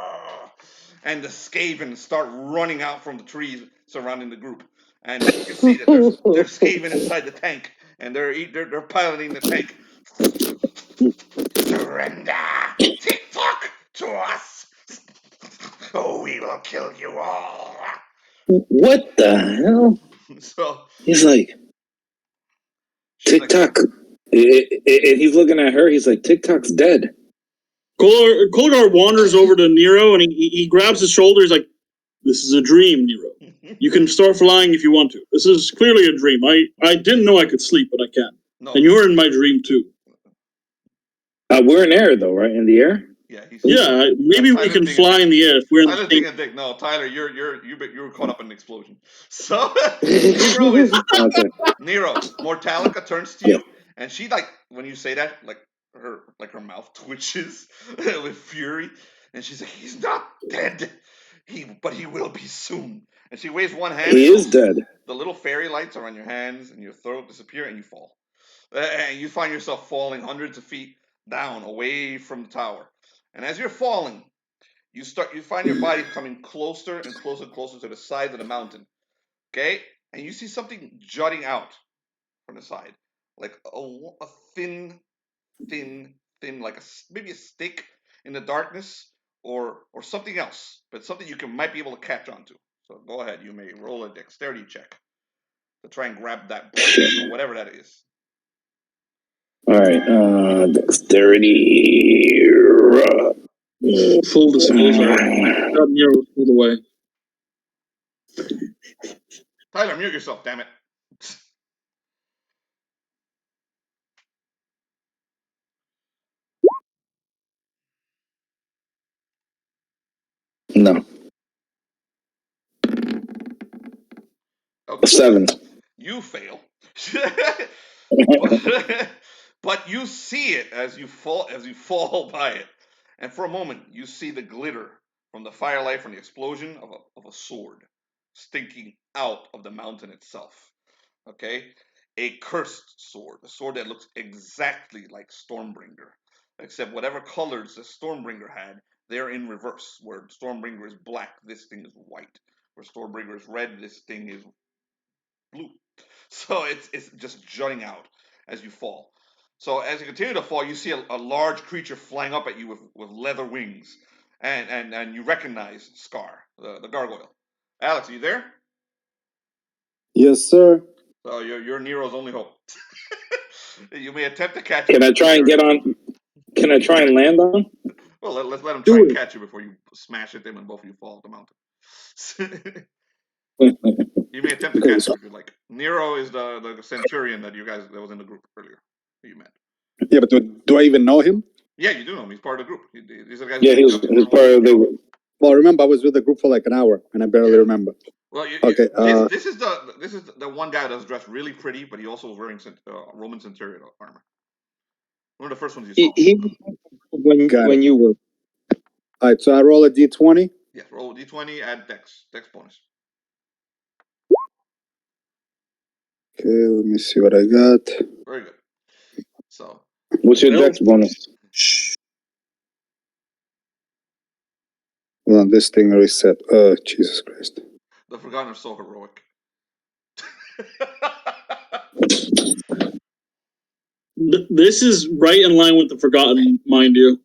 And the Skaven start running out from the trees surrounding the group. And you can see that there's Skaven inside the tank, and they're piloting the tank. Surrender, tick-tock, to us. Oh, we will kill you all. What the hell? So he's like, tick-tock. And he's looking at her. He's like, TikTok's dead. Koligar wanders over to Nero and he grabs his shoulder. He's like, "This is a dream, Nero. You can start flying if you want to. This is clearly a dream. I didn't know I could sleep, but I can. No. And you're in my dream too." We're in air though, right? In the air. Yeah, maybe we can fly in the air if we're in the thing. No, Tyler, you're caught up in an explosion. So Nero is Nero. Mortalica turns to you, and she when you say that, her mouth twitches with fury, and she's like, "He's not dead. But he will be soon." And she waves one hand. He is dead. The little fairy lights are on your hands, and your throat disappear, and you fall. And you find yourself falling hundreds of feet down, away from the tower. And as you're falling, you find your body coming closer and closer and closer to the side of the mountain. Okay? And you see something jutting out from the side. Like a thin, like maybe a stick in the darkness or something else. But something you might be able to catch onto. So go ahead. You may roll a dexterity check to try and grab that branch or whatever that is. All right. Dexterity. Full disclosure. Got Nero pulled away. Tyler, mute yourself, damn it. No. Okay. 7. You fail. But you see it as you fall by it. And for a moment, you see the glitter from the firelight from the explosion of a sword sticking out of the mountain itself. Okay? A cursed sword. A sword that looks exactly like Stormbringer. Except whatever colors the Stormbringer had, they're in reverse. Where Stormbringer is black, this thing is white. Where Stormbringer is red, this thing is blue. So it's just jutting out as you fall. So as you continue to fall, you see a large creature flying up at you with leather wings, and you recognize Skaar, the gargoyle. Alex, are you there? Yes, sir. So you're Nero's only hope. You may attempt to catch. Can I try and get on? Can I try and land on? Well, let's let him try and catch you before you smash at him and both of you fall off the mountain. You may attempt to catch him if you like. Nero is the centurion that was in the group earlier that you met. Yeah, but do I even know him? Yeah, you do know him. He's part of the group. He's the guy. Yeah, he's part of the group. Well, remember, I was with the group for like an hour, and I barely remember. Well, okay. This is the one guy that's dressed really pretty, but he also was wearing Roman centurion armor. One of the first ones you saw. When you were. All right, so I roll a d20. Yeah, roll a d20, add dex bonus. Okay, let me see what I got. Very good. So, what's your dex bonus? Shh. Hold on, this thing reset. Oh, Jesus Christ. The Forgotten are so heroic. This is right in line with the Forgotten, mind you.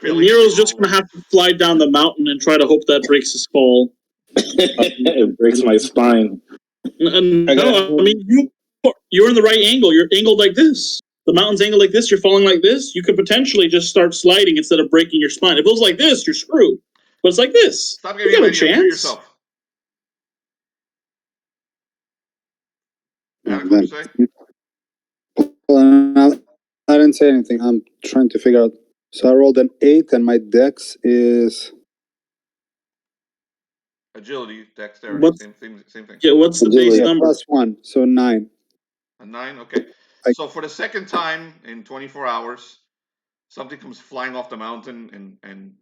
Nero's just going to have to fly down the mountain and try to hope that breaks his fall. It breaks my spine. No, I mean, you're in the right angle. You're angled like this. The mountain's angled like this. You're falling like this. You could potentially just start sliding instead of breaking your spine. If it was like this, you're screwed. But it's like this. Stop giving you a chance. Yourself. Alex, what you say? Well, I didn't say anything. I'm trying to figure out. So I rolled an 8, and my dex is agility, dexterity, same thing. Yeah, what's the base number? +1, so 9. A 9, okay. So for the second time in 24 hours, something comes flying off the mountain and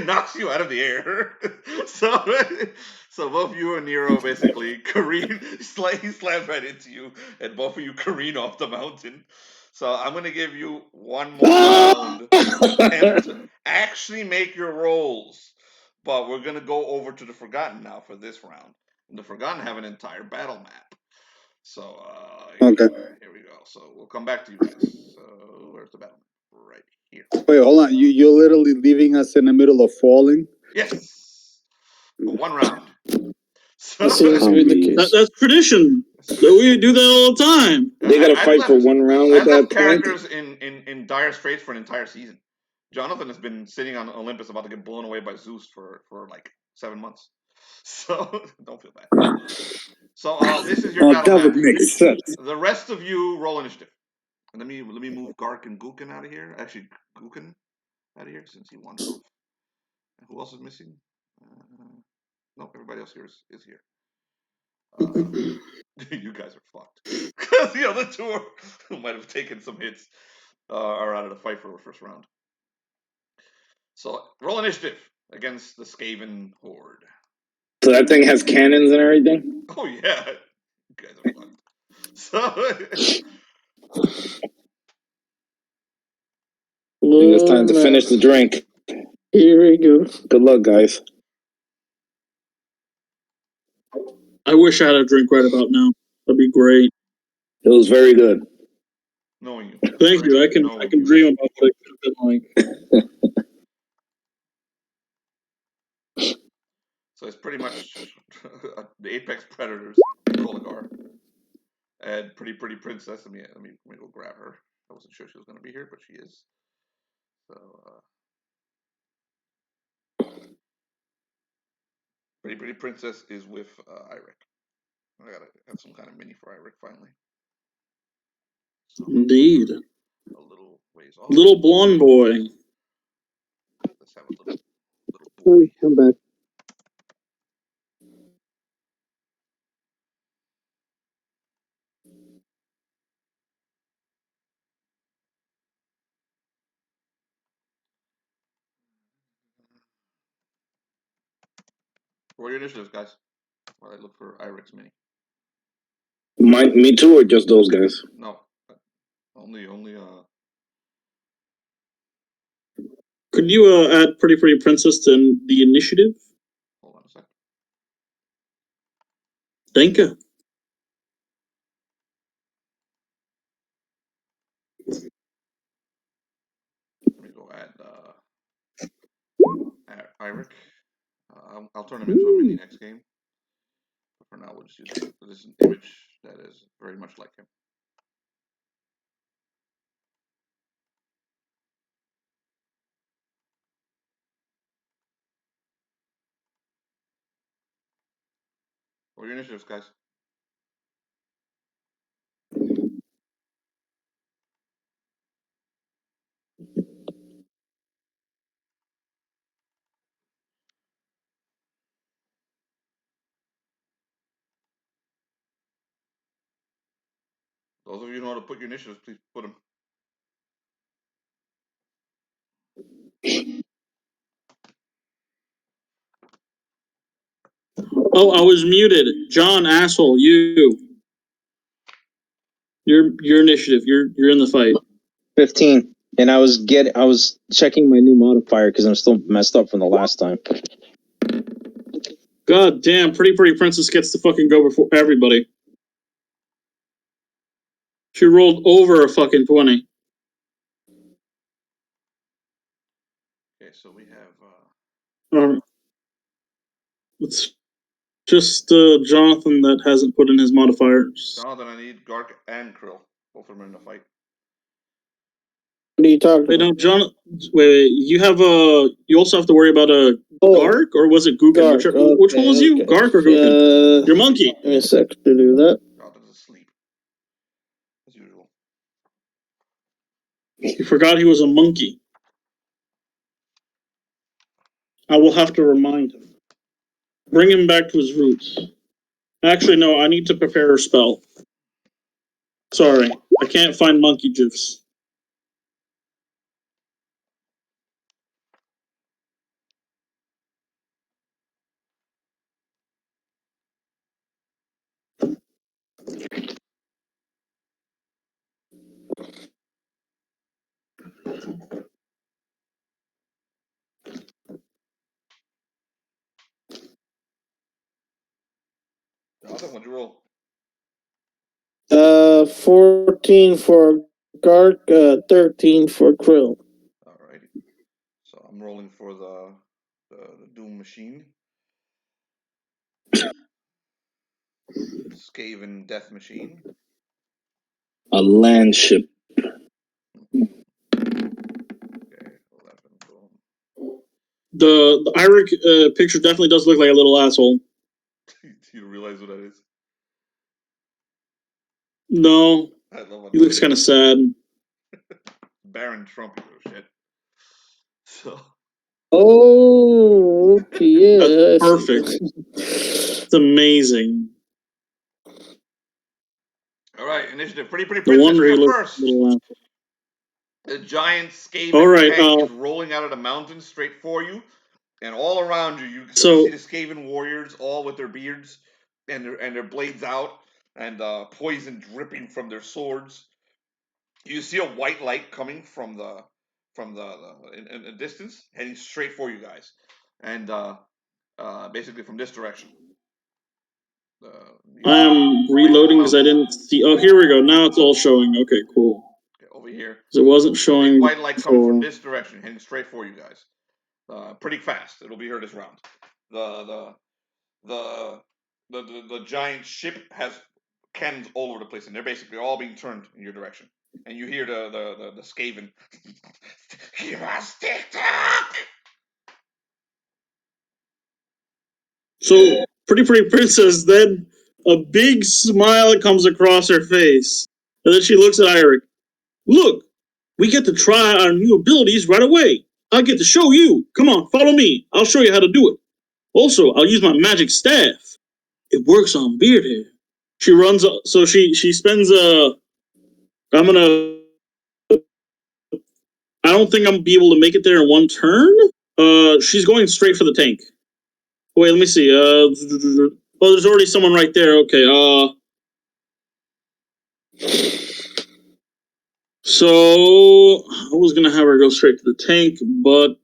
knocks you out of the air. So both you and Nero basically careen. He slams right into you, and both of you careen off the mountain. So I'm going to give you one more round to actually make your rolls. But we're going to go over to the Forgotten now for this round. And the Forgotten have an entire battle map. So here we go. So we'll come back to you guys. So where's the battle map? Right here. Wait, hold on. You're literally leaving us in the middle of falling? Yes. For one round. So, that's tradition. We do that all the time. They gotta fight for one round with that characters in dire straits for an entire season. Jonathan has been sitting on Olympus about to get blown away by Zeus for like 7 months. So don't feel bad. So this is your battle that map. would make sense. The rest of you roll initiative. And let me move Gark and Gookin out of here. Actually, Gookin out of here since he wandered off. And who else is missing? Nope, everybody else here is here. You guys are fucked. Because the other two who might have taken some hits are out of the fight for the first round. So roll initiative against the Skaven horde. So that thing has cannons and everything? Oh yeah. You guys are fucked. So I think it's time to finish the drink. Here we go. Good luck, guys. I wish I had a drink right about now. That'd be great. It was very good. knowing you. Thank you. I can dream about what it could have been like. So it's pretty much the apex predators, Koligar, and pretty princess. Let me go grab her. I wasn't sure she was going to be here, but she is. So pretty princess is with Irek. I gotta have some kind of mini for Irek finally. So Indeed. a little ways off. Little blonde boy. Let's have a little boy. I'm back. Roll your initiatives, guys. While I look for Irek's mini. Me too, or just those guys? No, only. Could you add Pretty Princess to the initiative? Hold on a second. Thank you. Let me go add Irek. I'll turn him into a mini next game. But for now, we'll just use this is an image that is very much like him. Roll your initiatives, guys. Those of you who know how to put your initiatives, please put them. Oh, I was muted. John, asshole, you. Your initiative. You're in the fight. 15. And I was checking my new modifier because I'm still messed up from the last time. God damn, Pretty Princess gets to fucking go before everybody. She rolled over a fucking 20. Okay, so we have. It's just Jonathan that hasn't put in his modifiers. Jonathan, I need Gark and Krill. Both of them are in the fight. What are you talking Wait, about? no, John. Wait. You have you also have to worry about a Gark, or was it Gookin? Gark, which one was you? Gark or Gookin? Your monkey. Give me a sec to do that. Jonathan's asleep, as usual. You forgot he was a monkey. I will have to remind him. Bring him back to his roots. Actually, no, I need to prepare a spell. Sorry, I can't find monkey juice. Jonathan, what'd you roll? 14 for Gark, 13 for Krill. Alrighty. So I'm rolling for the Doom machine. Skaven death machine. A land ship. Okay, 11, boom. The Irek picture definitely does look like a little asshole. You realize what that is? No. He looks kind of sad. Baron Trump or shit. So. Oh, yeah. That's perfect. It's amazing. All right, initiative. Pretty No princess, wonder he you're looks first. a little The giant Skaven tank is rolling out of the mountains straight for you, and all around you, you can see the Skaven warriors, all with their beards and their blades out, and poison dripping from their swords. You see a white light coming from the in the distance, heading straight for you guys, and basically from this direction. I'm reloading because I didn't see. Oh, here we go. Now it's all showing. Okay, cool. Okay, over here. It wasn't showing. Big white light coming from this direction, heading straight for you guys. Pretty fast. It'll be here this round. The giant ship has cannons all over the place, and they're basically all being turned in your direction. And you hear the Skaven. Give us TikTok. So, pretty princess, then a big smile comes across her face. And then she looks at Irek. Look, we get to try our new abilities right away. I'll get to show you. Come on, follow me. I'll show you how to do it. Also, I'll use my magic staff. It works on beard hair. She runs, so she spends I don't think I'm gonna be able to make it there in one turn. She's going straight for the tank. Wait, let me see. Oh, there's already someone right there. Okay. So I was gonna have her go straight to the tank, but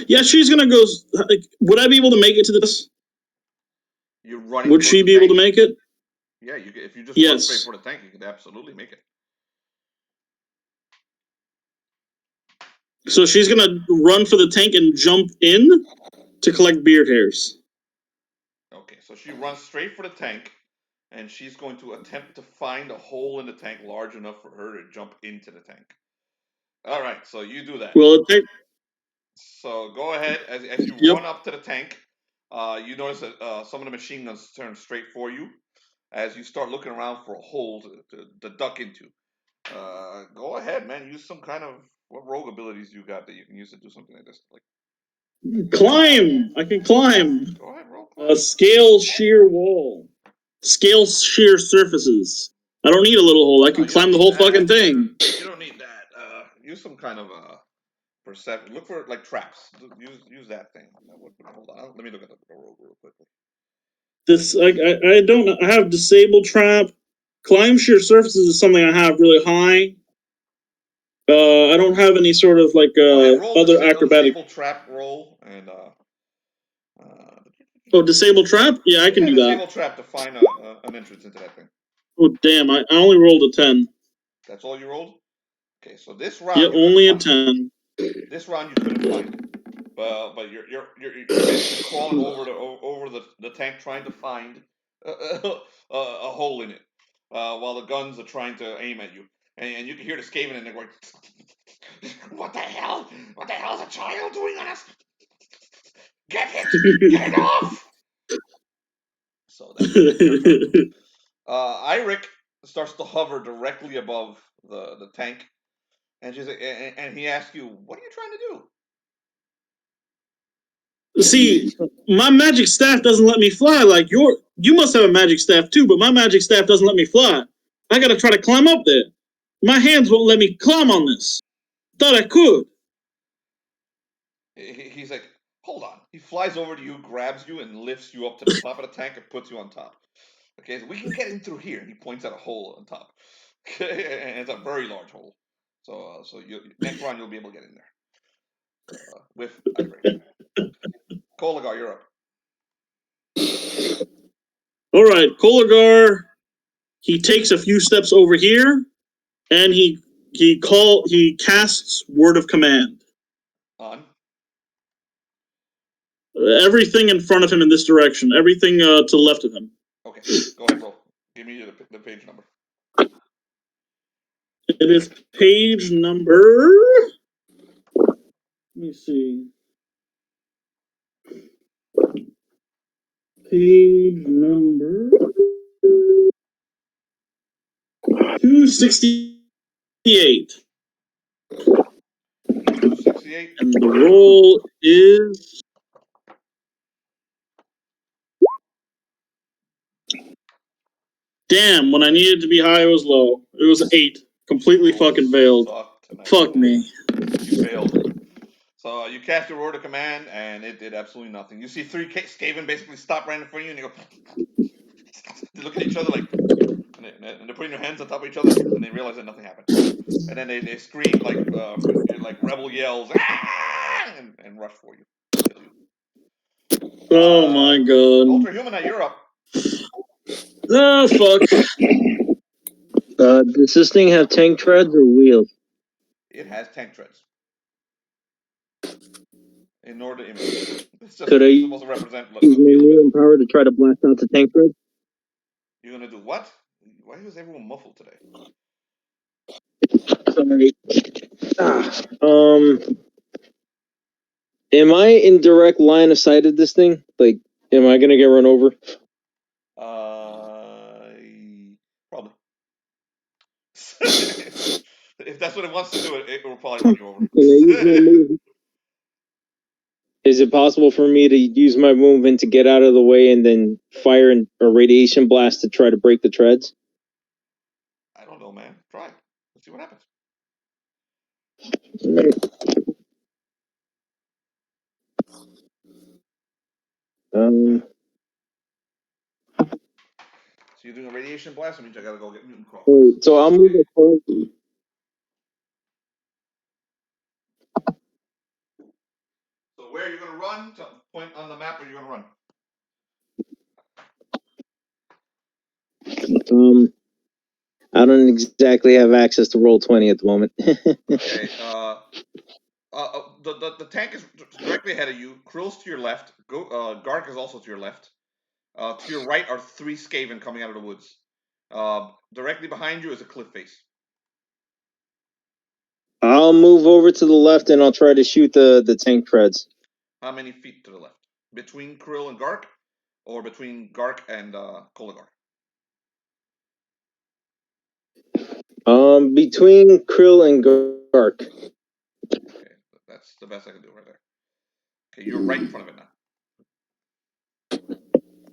yeah, she's gonna go. Like, would I be able to make it to this? You're running. Would she be able to make it? Yeah, if you just run straight for the tank, you could absolutely make it. So she's gonna run for the tank and jump in to collect beard hairs. Okay, so she runs straight for the tank, and she's going to attempt to find a hole in the tank large enough for her to jump into the tank. All right, so you do that. Well, so go ahead as you run up to the tank. You notice that some of the machine guns turn straight for you as you start looking around for a hole to duck into. Go ahead, man. Use some kind of what rogue abilities you got that you can use to do something like this. Like climb. I can climb. Go ahead, roll. Scale shear wall. Scale shear surfaces. I don't need a little hole. I can climb the whole fucking thing. You don't need that. Use some kind of perception. Look for like traps. Use that thing. Hold on. Let me look at the rogue real quickly. This I don't. I have disable trap. Climb shear surfaces is something I have really high. I don't have any sort of like other acrobatic. Disable trap roll and Oh, disable trap? Yeah, I can do that. Disable trap to find an entrance into that thing. Oh damn! I only rolled a 10. That's all you rolled? Okay, so this round. Yeah, only a 10. This round you couldn't find it, but you're basically crawling over the tank trying to find a hole in it, while the guns are trying to aim at you, and you can hear the Skaven and they're going, "What the hell? What the hell is a child doing on us? Get it off!" So that's Irek starts to hover directly above the tank, and and he asks you, "What are you trying to do?" See, my magic staff doesn't let me fly like you must have a magic staff too, but my magic staff doesn't let me fly. I gotta try to climb up there. My hands won't let me climb on this. Thought I could. He's like, hold on. He flies over to you, grabs you, and lifts you up to the top of the tank and puts you on top. Okay, so we can get in through here. And he points at a hole on top. Okay, and it's a very large hole. So next round you'll be able to get in there. With Irek. Koligar, you're up. All right, Koligar. He takes a few steps over here, and he casts word of command. On? Everything in front of him in this direction. Everything to the left of him. Okay, go ahead, roll. Give me the page number. It is page number. Let me see. Page number 268. 268. And the roll is. Damn, when I needed to be high, it was low. It was 8. Completely fucking failed. Fuck me. You failed. So you cast your order command, and it did absolutely nothing. You see 3 Skaven basically stop right in front of you, and you go. They look at each other like, and they're putting their hands on top of each other, and they realize that nothing happened. And then they scream like rebel yells, ah! and rush for you, kill you. Oh my god. Ultra-Humanite, you're up. Oh fuck. Does this thing have tank treads or wheels? It has tank treads. Ignore the image. It's just Could I supposed to represent use my mutant power to try to blast out the tank treads? You're gonna do what? Why is everyone muffled today? Sorry. Am I in direct line of sight of this thing? Like, am I gonna get run over? Probably. If that's what it wants to do, it will probably run you over. Is it possible for me to use my movement to get out of the way and then fire a radiation blast to try to break the treads? I don't know, man. Try. Let's see what happens. Um. So you're doing a radiation blast, that means I gotta go get mutant crawl. So I'll move it forward. So where you're gonna run? Point on the map where you're gonna run. I don't exactly have access to Roll20 at the moment. Okay. The tank is directly ahead of you. Krill's to your left. Gark is also to your left. To your right are 3 Skaven coming out of the woods. Directly behind you is a cliff face. I'll move over to the left and I'll try to shoot the tank treads. How many feet to the left? Between Krill and Gark, or between Gark and Koligar? Between Krill and Gark. Okay, that's the best I can do right there. Okay, you're right in front of it now.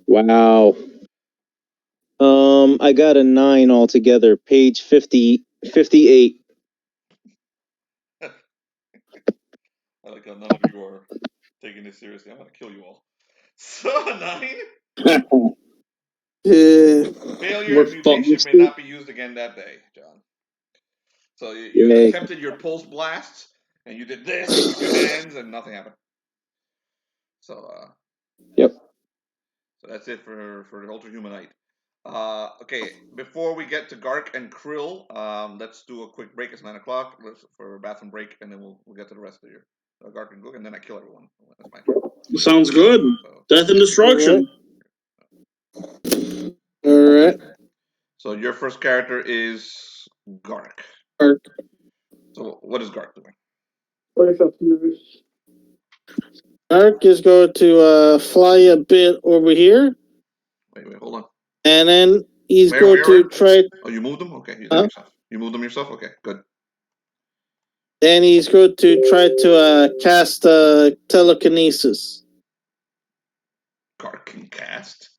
Wow. I got a 9 altogether. Page 58. I like how none of you are taking this seriously. I'm gonna kill you all. So 9. Failure mutation may not be used again that day, John. So you attempted your pulse blasts, and you did this with your hands, and nothing happened. So yep. So that's it for the Ultra-Humanite. Okay, before we get to Gark and Krill, let's do a quick break. It's 9 o'clock for a bathroom break, and then we'll get to the rest of your Gark and Gook, and then I kill everyone. That's my turn. Sounds good. So, death and destruction. All right. So your first character is Gark. So what is Gark doing? Gark is going to fly a bit over here. Wait, hold on. And then he's going to try. Oh, you moved them? Okay, you did yourself. You moved them yourself? Okay, good. Then he's going to try to cast telekinesis. Gark can cast?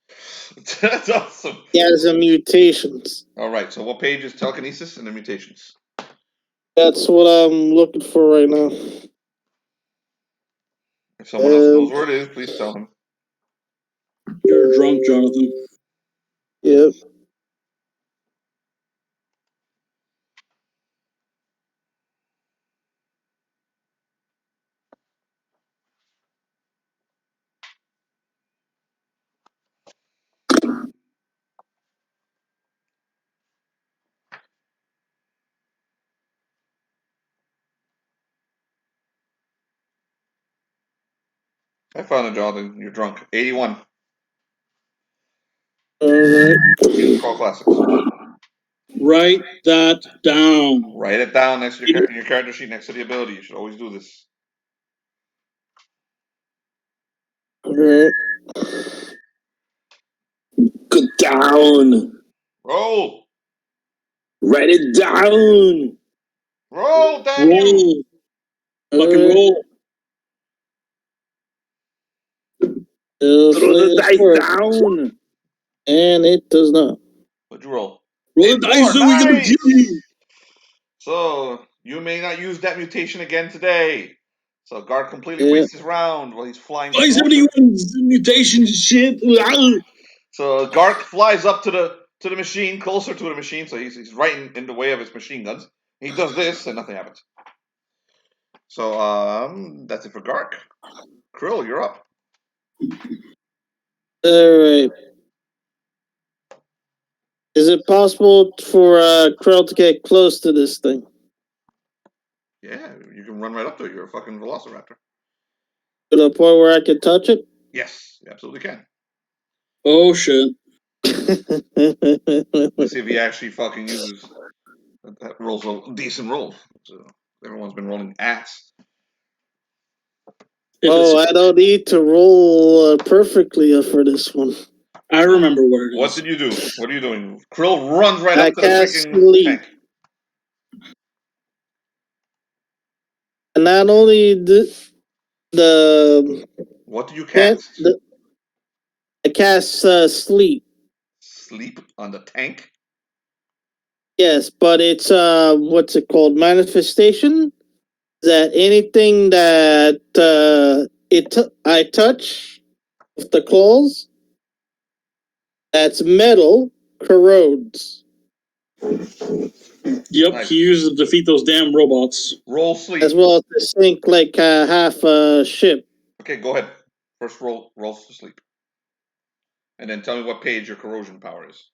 That's awesome. He has the mutations. All right, so what page is telekinesis and the mutations? That's what I'm looking for right now. If someone else knows where it is, please tell him. You're drunk, Jonathan. Yep. I found it, Jonathan. You're drunk. 81. Crawl Classics. Write that down. Write it down next to your character sheet, next to the ability. You should always do this. Alright. Go down. Roll. Write it down. Roll, damn you. Fucking roll. Throw the dice down. And it does not. What'd you roll? Roll the dice so we can Nice. do. So, you may not use that mutation again today. So, Gark completely wastes his round while he's flying. Why 71 mutation shit? So, Gark flies up to the machine, closer to the machine, so he's right in the way of its machine guns. He does this, and nothing happens. So, that's it for Gark. Krill, you're up. Alright. Is it possible for Krill to get close to this thing? Yeah, you can run right up to it. You're a fucking velociraptor. To the point where I can touch it? Yes, you absolutely can. Oh shit. Let's see if he actually fucking uses that rolls a decent roll. So everyone's been rolling ass. I don't need to roll perfectly for this one. I remember what it is. What did you do? What are you doing? Krill runs right up to the freaking sleep. tank. And not only the What do you cast? I cast sleep. Sleep on the tank? Yes, but it's what's it called? Manifestation. That anything that I touch with the claws that's metal corrodes. Yep, Nice. he used to defeat those damn robots. Roll sleep. As well as to sink like half a ship. Okay, go ahead. First roll to sleep. And then tell me what page your corrosion power is.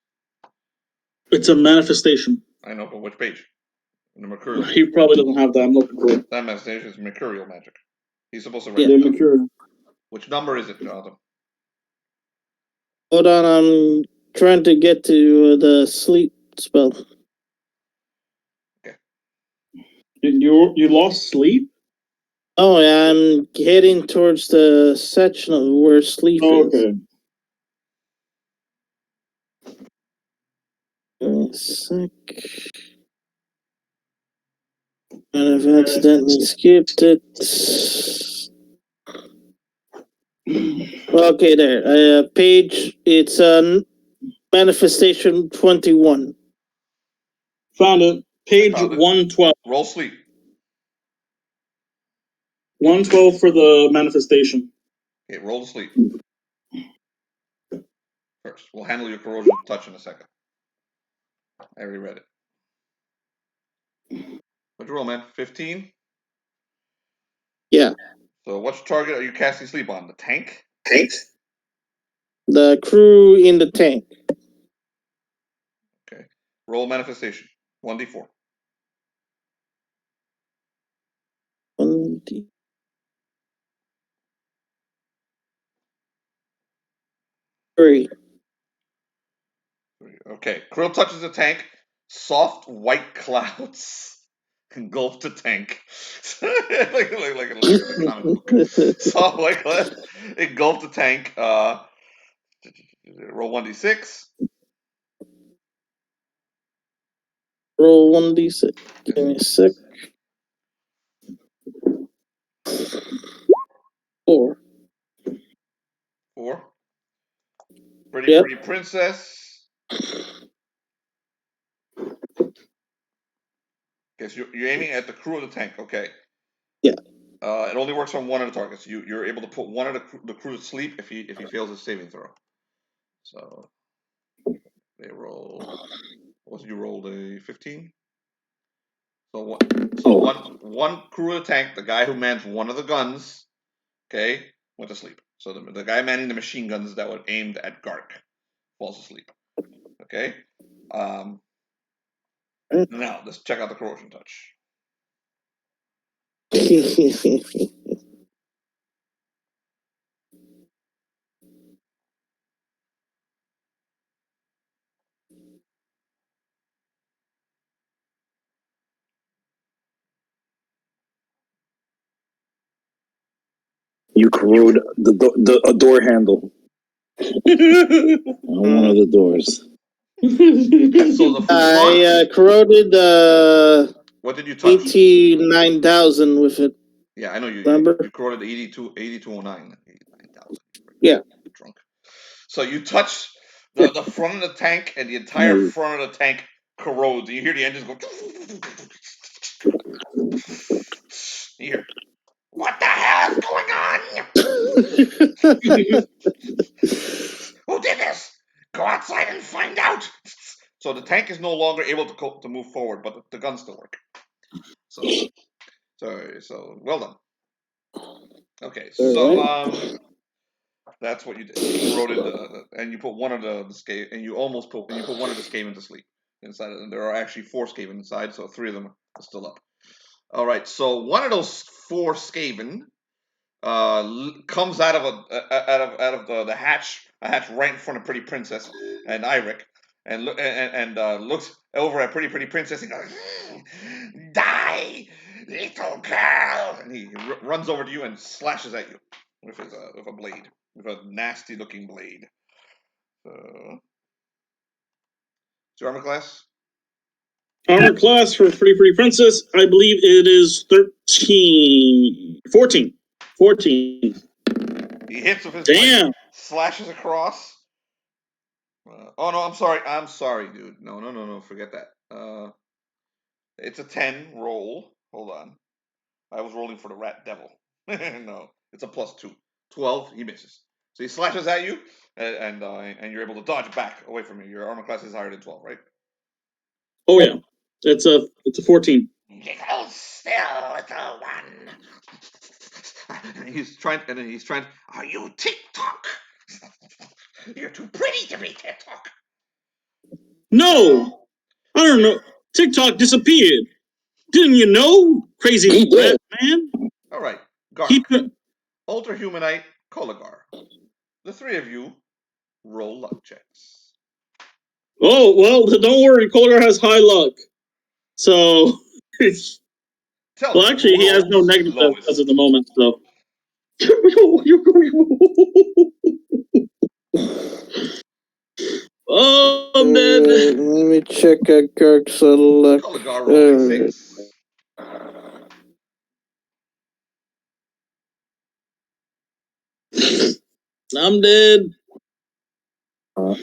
It's a manifestation. I know, but which page? The mercurial. He probably doesn't have that. I'm looking for it. That manifestation is mercurial magic. He's supposed to Yeah, mercurial. Which number is it, Jonathan? Hold on, I'm trying to get to the sleep spell. Okay. You lost sleep? Oh, yeah, I'm heading towards the section of where sleep is. Okay. A sec. And I've accidentally skipped it. Okay, there. Page, it's manifestation 21. Found it. Page 112. Roll sleep. 112 for the manifestation. Okay, roll to sleep. First, we'll handle your corrosion touch in a second. I already read it. What'd you roll, man? 15? Yeah. So which target are you casting sleep on? The tank? The crew in the tank. Okay. Roll manifestation. 1d4. 1d. Three. Okay. Krill touches the tank. Soft white clouds engulf the tank. like a comic book. Soft white clouds engulf the tank. Roll 1d6. Roll 1d6. Give me a sec. 4. 4. Pretty princess. Okay, so you're aiming at the crew of the tank. Okay. Yeah. It only works on one of the targets. You're able to put one of the crew to sleep if he fails his saving throw. So they roll. What was you rolled a 15? So one crew of the tank, the guy who mans one of the guns, okay, went to sleep. So the guy manning the machine guns that were aimed at Gark falls asleep. Okay. Now let's check out the corrosion touch. You corrode a door handle on one of the doors. So the front, corroded what did you touch? 89,000 with it. Yeah, I know you corroded 8209. 89,000. Yeah. Drunk. So you touch the front of the tank, and the entire front of the tank corrodes. You hear the engines go. You hear, what the hell is going on? Who did this? Go outside and find out. So the tank is no longer able to move forward, but the guns still work. So well done. Okay, so that's what you did. You corroded and you put one of the Skaven, and you put one of the Skaven to sleep inside it. And there are actually 4 Skaven inside, so 3 of them are still up. All right, so one of those 4 Skaven comes out of the hatch, a hatch right in front of Pretty Princess and Irek, and looks over at Pretty Princess and goes, "Die, little girl!" And he runs over to you and slashes at you with a blade, with a nasty looking blade. What's your armor class? Armor class for Pretty Princess, I believe it is 14. He hits with his blade, slashes across. Oh no, I'm sorry, dude. No, forget that. It's a 10 roll. Hold on. I was rolling for the rat devil. No, it's a +2. 12, he misses. So he slashes at you, and you're able to dodge back away from you. Your armor class is higher than 12, right? Oh yeah, it's a 14. Hold still, little one. And he's trying. Are you TikTok? You're too pretty to be TikTok. No, I don't know. TikTok disappeared. Didn't you know, crazy rat man? All right, Gark, Ultra-Humanite, Koligar. The 3 of you roll luck checks. Oh well, don't worry. Koligar has high luck, so. Well, actually, he has no negative as of the moment, so. Oh, I'm dead. Let me check out Gark's luck. Koligar rolling 6. I'm dead. Gark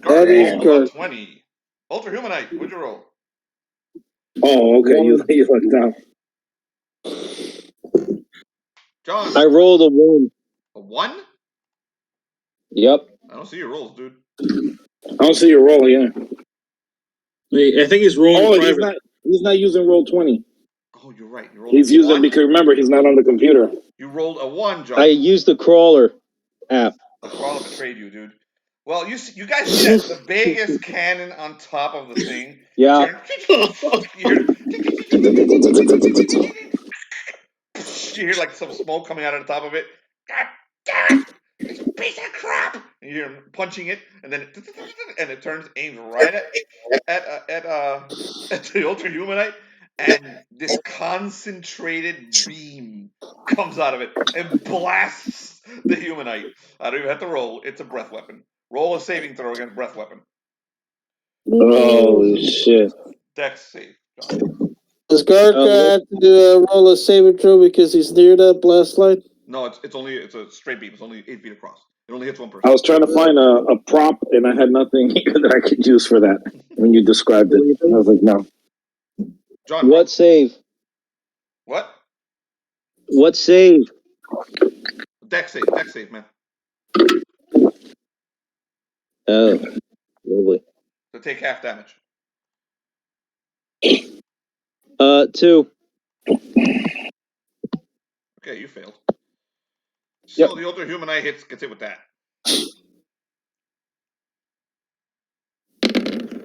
rolled a 20. Ultra-Humanite, what'd you roll? Oh, okay. You looked down. John. I rolled a 1. A 1? Yep. I don't see your rolls, dude. I don't see your roll, yeah. Wait, I think he's rolling private. He's not using Roll20. Oh, you're right. He's using, because remember, he's not on the computer. You rolled a 1, John. I used the crawler app. The crawler betrayed you, dude. Well, you guys see that the biggest cannon on top of the thing? Yeah. You hear like some smoke coming out of the top of it. God damn it! It's a piece of crap! And you hear him punching it, and then it turns, aims right at the Ultra-Humanite, and this concentrated beam comes out of it and blasts the Humanite. I don't even have to roll. It's a breath weapon. Roll a saving throw against breath weapon. Oh shit! Dex save, John. Does Gark have to roll a saving throw because he's near that blast line? No, it's a straight beam. It's only 8 feet across. It only hits one person. I was trying to find a prop, and I had nothing that I could use for that when you described it. I was like, no. John, what save? What? What save? Dex save, man. Oh, lovely. To take half damage. 2. Okay, you failed. So the Ultra-Humanite gets hit with that.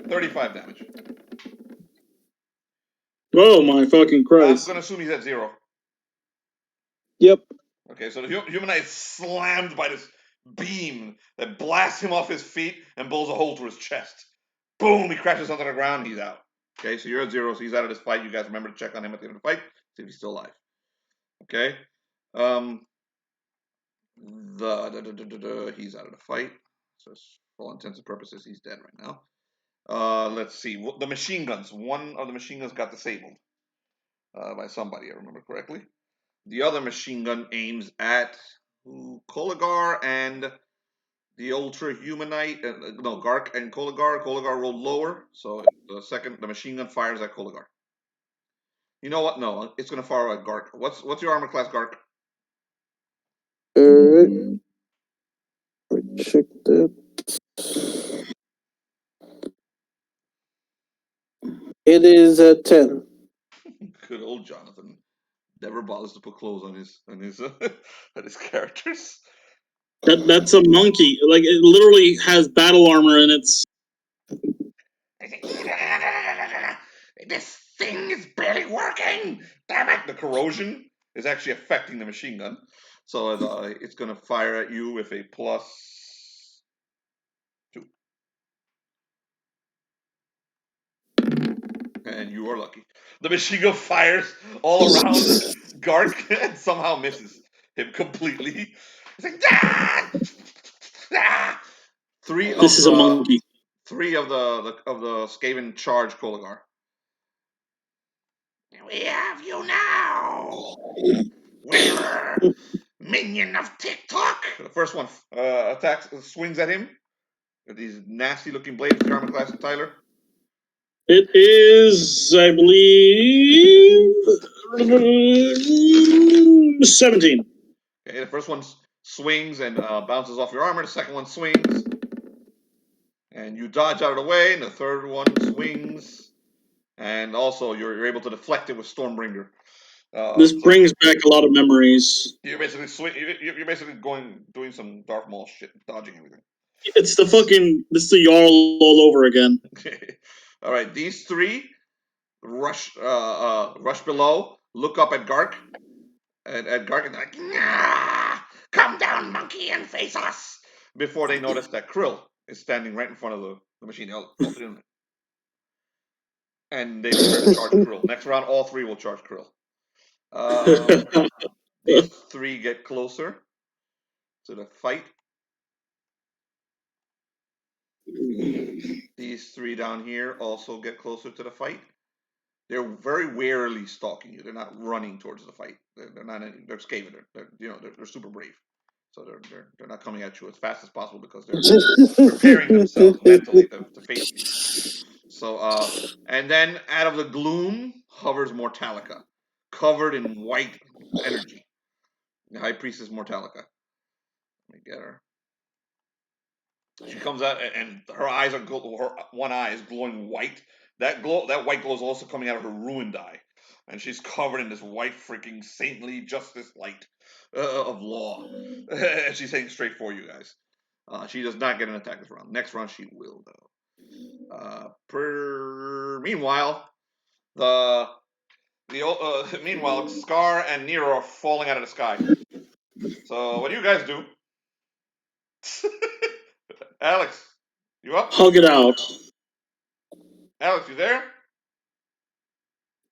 35 damage. Oh my fucking Christ! I'm gonna assume he's at 0. Yep. Okay, so the Humanite is slammed by this beam that blasts him off his feet and blows a hole through his chest. Boom! He crashes onto the ground. He's out. Okay, so you're at 0, so he's out of this fight. You guys remember to check on him at the end of the fight, see if he's still alive. Okay. He's out of the fight. So for all intents and purposes, he's dead right now. Let's see. The machine guns. One of the machine guns got disabled by somebody, I remember correctly. The other machine gun aims at Koligar and the Ultra-Humanite. No, Gark and Koligar. Koligar rolled lower, so the machine gun fires at Koligar. You know what? No, it's going to fire at Gark. What's your armor class, Gark? Check that. It is a 10. Good old Jonathan. Never bothers to put clothes on his on his characters. That's a monkey. Like, it literally has battle armor in its. This thing is barely working. Damn it! The corrosion is actually affecting the machine gun, so it's going to fire at you with a +2. And you are lucky. The machine gun fires all around Gark and somehow misses him completely. It's like, ah! Ah! This is a monkey. 3 of the Skaven charge Koligar. We have you now, wearer, minion of TikTok. The first one swings at him with these nasty-looking blades. The armor class of Tyler. It is, I believe, 17. Okay, the first one swings and bounces off your armor. The second one swings, and you dodge out of the way. And the third one swings, and also you're able to deflect it with Stormbringer. This brings back a lot of memories. You're basically doing some Darth Maul shit, dodging everything. It's the Jarl all over again. All right, these 3 rush below, look up at Gark, and at Gark, and they're like, nah, come down, monkey, and face us. Before they notice that Krill is standing right in front of the machine. And they prepare to charge Krill. Next round, all 3 will charge Krill. These 3 get closer to the fight. These 3 down here also get closer to the fight. They're very warily stalking you. They're not running towards the fight. They're not. They're Skaven. They're super brave. So they're not coming at you as fast as possible because they're preparing themselves mentally to face you. So and then out of the gloom hovers Mortalica, covered in white energy. The High Priestess Mortalica. Let me get her. She comes out and her eyes are her one eye is glowing white. That white glow is also coming out of her ruined eye, and she's covered in this white freaking saintly justice light of law. And she's heading straight for you guys. She does not get an attack this round. Next round she will though. Meanwhile, meanwhile Skaar and Nero are falling out of the sky. So what do you guys do? Alex, you up? Hug it out. Alex, you there?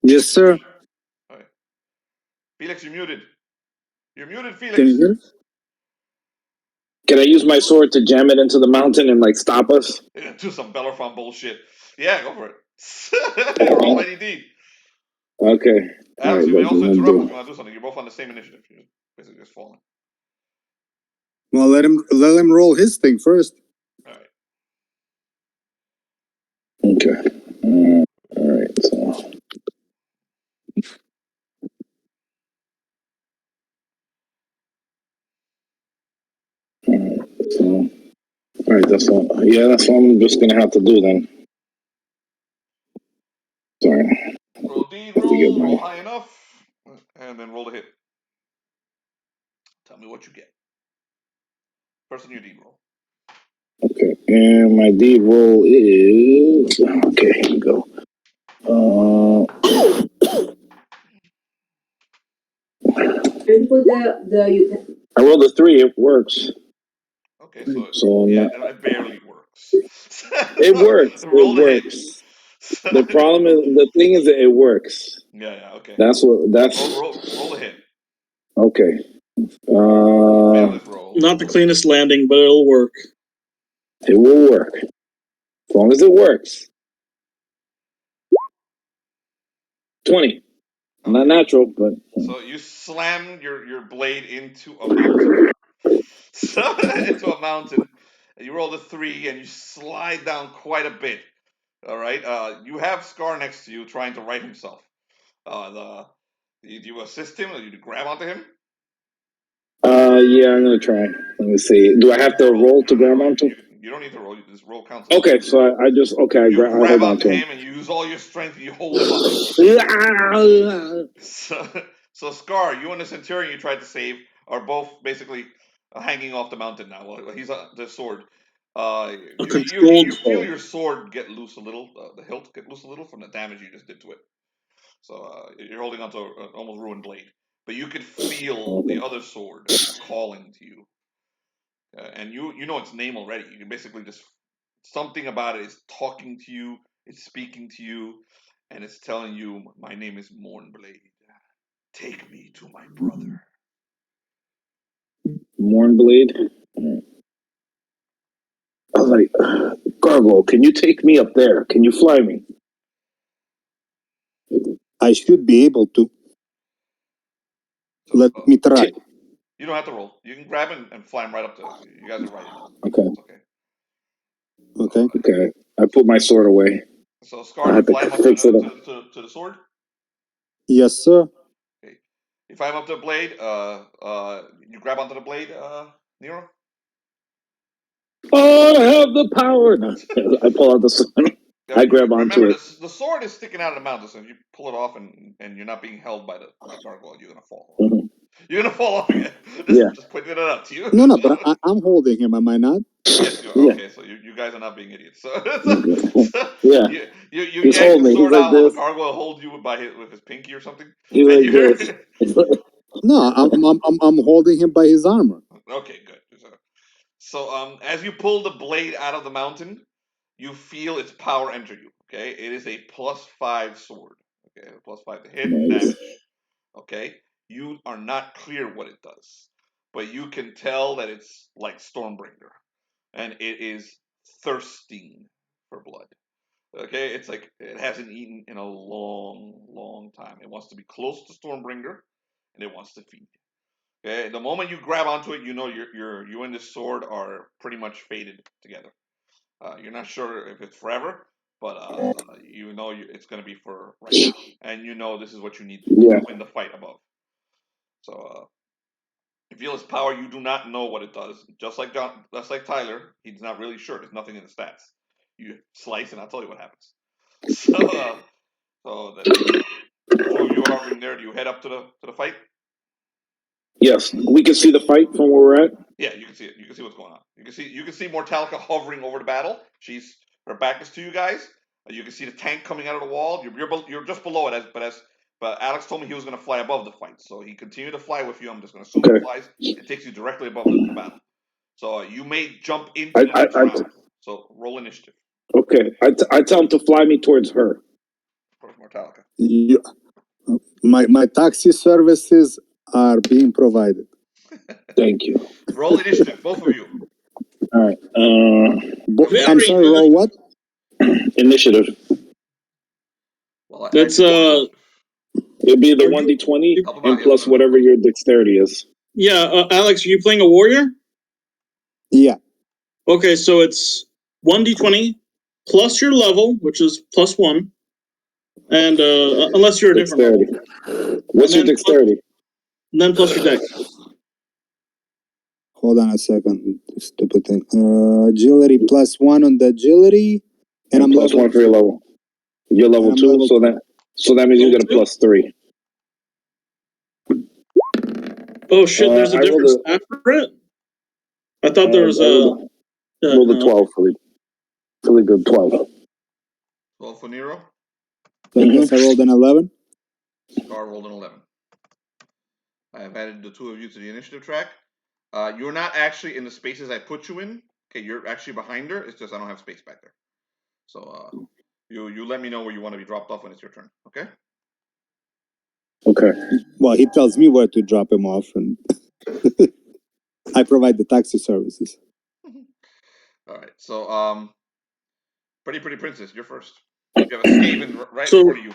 Yes, sir. All right. Felix, you're muted. You're muted, Felix. Can you hear? Can I use my sword to jam it into the mountain and stop us? Yeah, do some Bellerophon bullshit. Yeah, go for it. Roll any D. Okay. Alex, you may also interrupt if you want to do something. You're both on the same initiative. You're basically just falling. Well, let him roll his thing first. All right. Okay. All right. All right. That's all. Yeah, that's what I'm just gonna have to do then. Sorry. Roll D, roll high enough, and then roll the hit. Tell me what you get. First on your D roll. Okay, and my D roll is okay. Here we go. I rolled a 3. It works. Okay, so yeah, it barely works. It works. It works. The problem is, the thing is that it works. Yeah, okay. That's roll the hit. Okay. Fail this roll. roll. Not the cleanest landing, but it'll work. It will work. As long as it works. 20. Not natural, but... So you slam your blade into a mountain. Into a mountain. You rolled a 3 and you slide down quite a bit. All right. You have Skaar next to you trying to right himself. Do you assist him or do you grab onto him? Yeah, I'm gonna try. Let me see. Do I have to roll to grab onto? You don't need to roll. You just roll counts. Okay, so I just I grab hold on onto to him and you use all your strength and you hold him up. So Skaar, you and the Centurion you tried to save are both basically hanging off the mountain now. Well, he's the sword. You feel your sword get loose a little, the hilt get loose a little from the damage you just did to it. So you're holding onto an almost ruined blade, but you could feel the other sword calling to you, and you know its name already. You can basically just something about it is talking to you, it's speaking to you, and it's telling you, "My name is Mournblade. Take me to my brother." Mournblade. I was like, Gargoyle, can you take me up there? Can you fly me? I should be able to. Let me try. You don't have to roll. You can grab him and fly him right up to. You guys are right. Okay. It's okay. Okay. I put my sword away. So Skaar, fly him up to the sword. Yes, sir. Okay. You fly him up to the blade. You grab onto the blade, Nero. Oh, I have the power. No, I pull out the sword. I grab onto it. The sword is sticking out of the mountain, so if you pull it off and you're not being held by gargoyle, you're gonna fall. Mm-hmm. You're gonna fall off again. Just pointing it out to you. No, but I'm holding him. Am I not? Yes, you are. Okay, so you guys are not being idiots. So yeah, you he's yank the sword like out while the this. gargoyle holds you with his pinky or something. He's like this. No, I'm holding him by his armor. Okay, good. So as you pull the blade out of the mountain, you feel its power enter you. Okay, it is a +5 sword. Okay, +5 to hit and damage. Okay, you are not clear what it does, but you can tell that it's like Stormbringer, and it is thirsting for blood. Okay, it's like it hasn't eaten in a long time. It wants to be close to Stormbringer, and it wants to feed. Okay, the moment you grab onto it, you know you and this sword are pretty much fated together. You're not sure if it's forever, but you know it's going to be for right now, and you know this is what you need to win the fight above. So you feel its power. You do not know what it does. Just like Tyler, he's not really sure. There's nothing in the stats. You slice, and I'll tell you what happens. So the two of you are hovering there. Do you head up to the fight? Yes, we can see the fight from where we're at. Yeah, you can see it. You can see what's going on. You can see Mortalica hovering over the battle. Her back is to you guys. You can see the tank coming out of the wall. You're just below it. But Alex told me he was going to fly above the fight, so he continued to fly with you. I'm just going to assume he flies. It takes you directly above the battle. So you may jump into the next round. So roll initiative. Okay, I tell him to fly me towards her. Of course, Mortalica. My taxi services are being provided. Thank you. Roll initiative, both of you. All right. I'm sorry. Roll what? Initiative. Well, that's it'd be the 1d20 and plus whatever your dexterity is. Yeah, Alex, are you playing a warrior? Yeah. Okay, so it's 1d20 plus your level, which is +1, and unless you're a dexterity. different level. What's your dexterity? And then plus your dex. Hold on a second. Stupid thing. Agility +1 on the agility, and I'm +1 for your level. You're level 2, level so that means you get a +3. Oh shit! There's a difference after it. I thought there was rolled a 12 really good 12. 12 for Nero. I guess I rolled an 11. Skaar rolled an 11. I have added the two of you to the initiative track. You're not actually in the spaces I put you in. Okay, you're actually behind her. It's just I don't have space back there. So you let me know where you want to be dropped off when it's your turn. Okay. Okay. Well, he tells me where to drop him off, and I provide the taxi services. All right, so pretty princess, you're first. You have a Skaven right So- in front of you,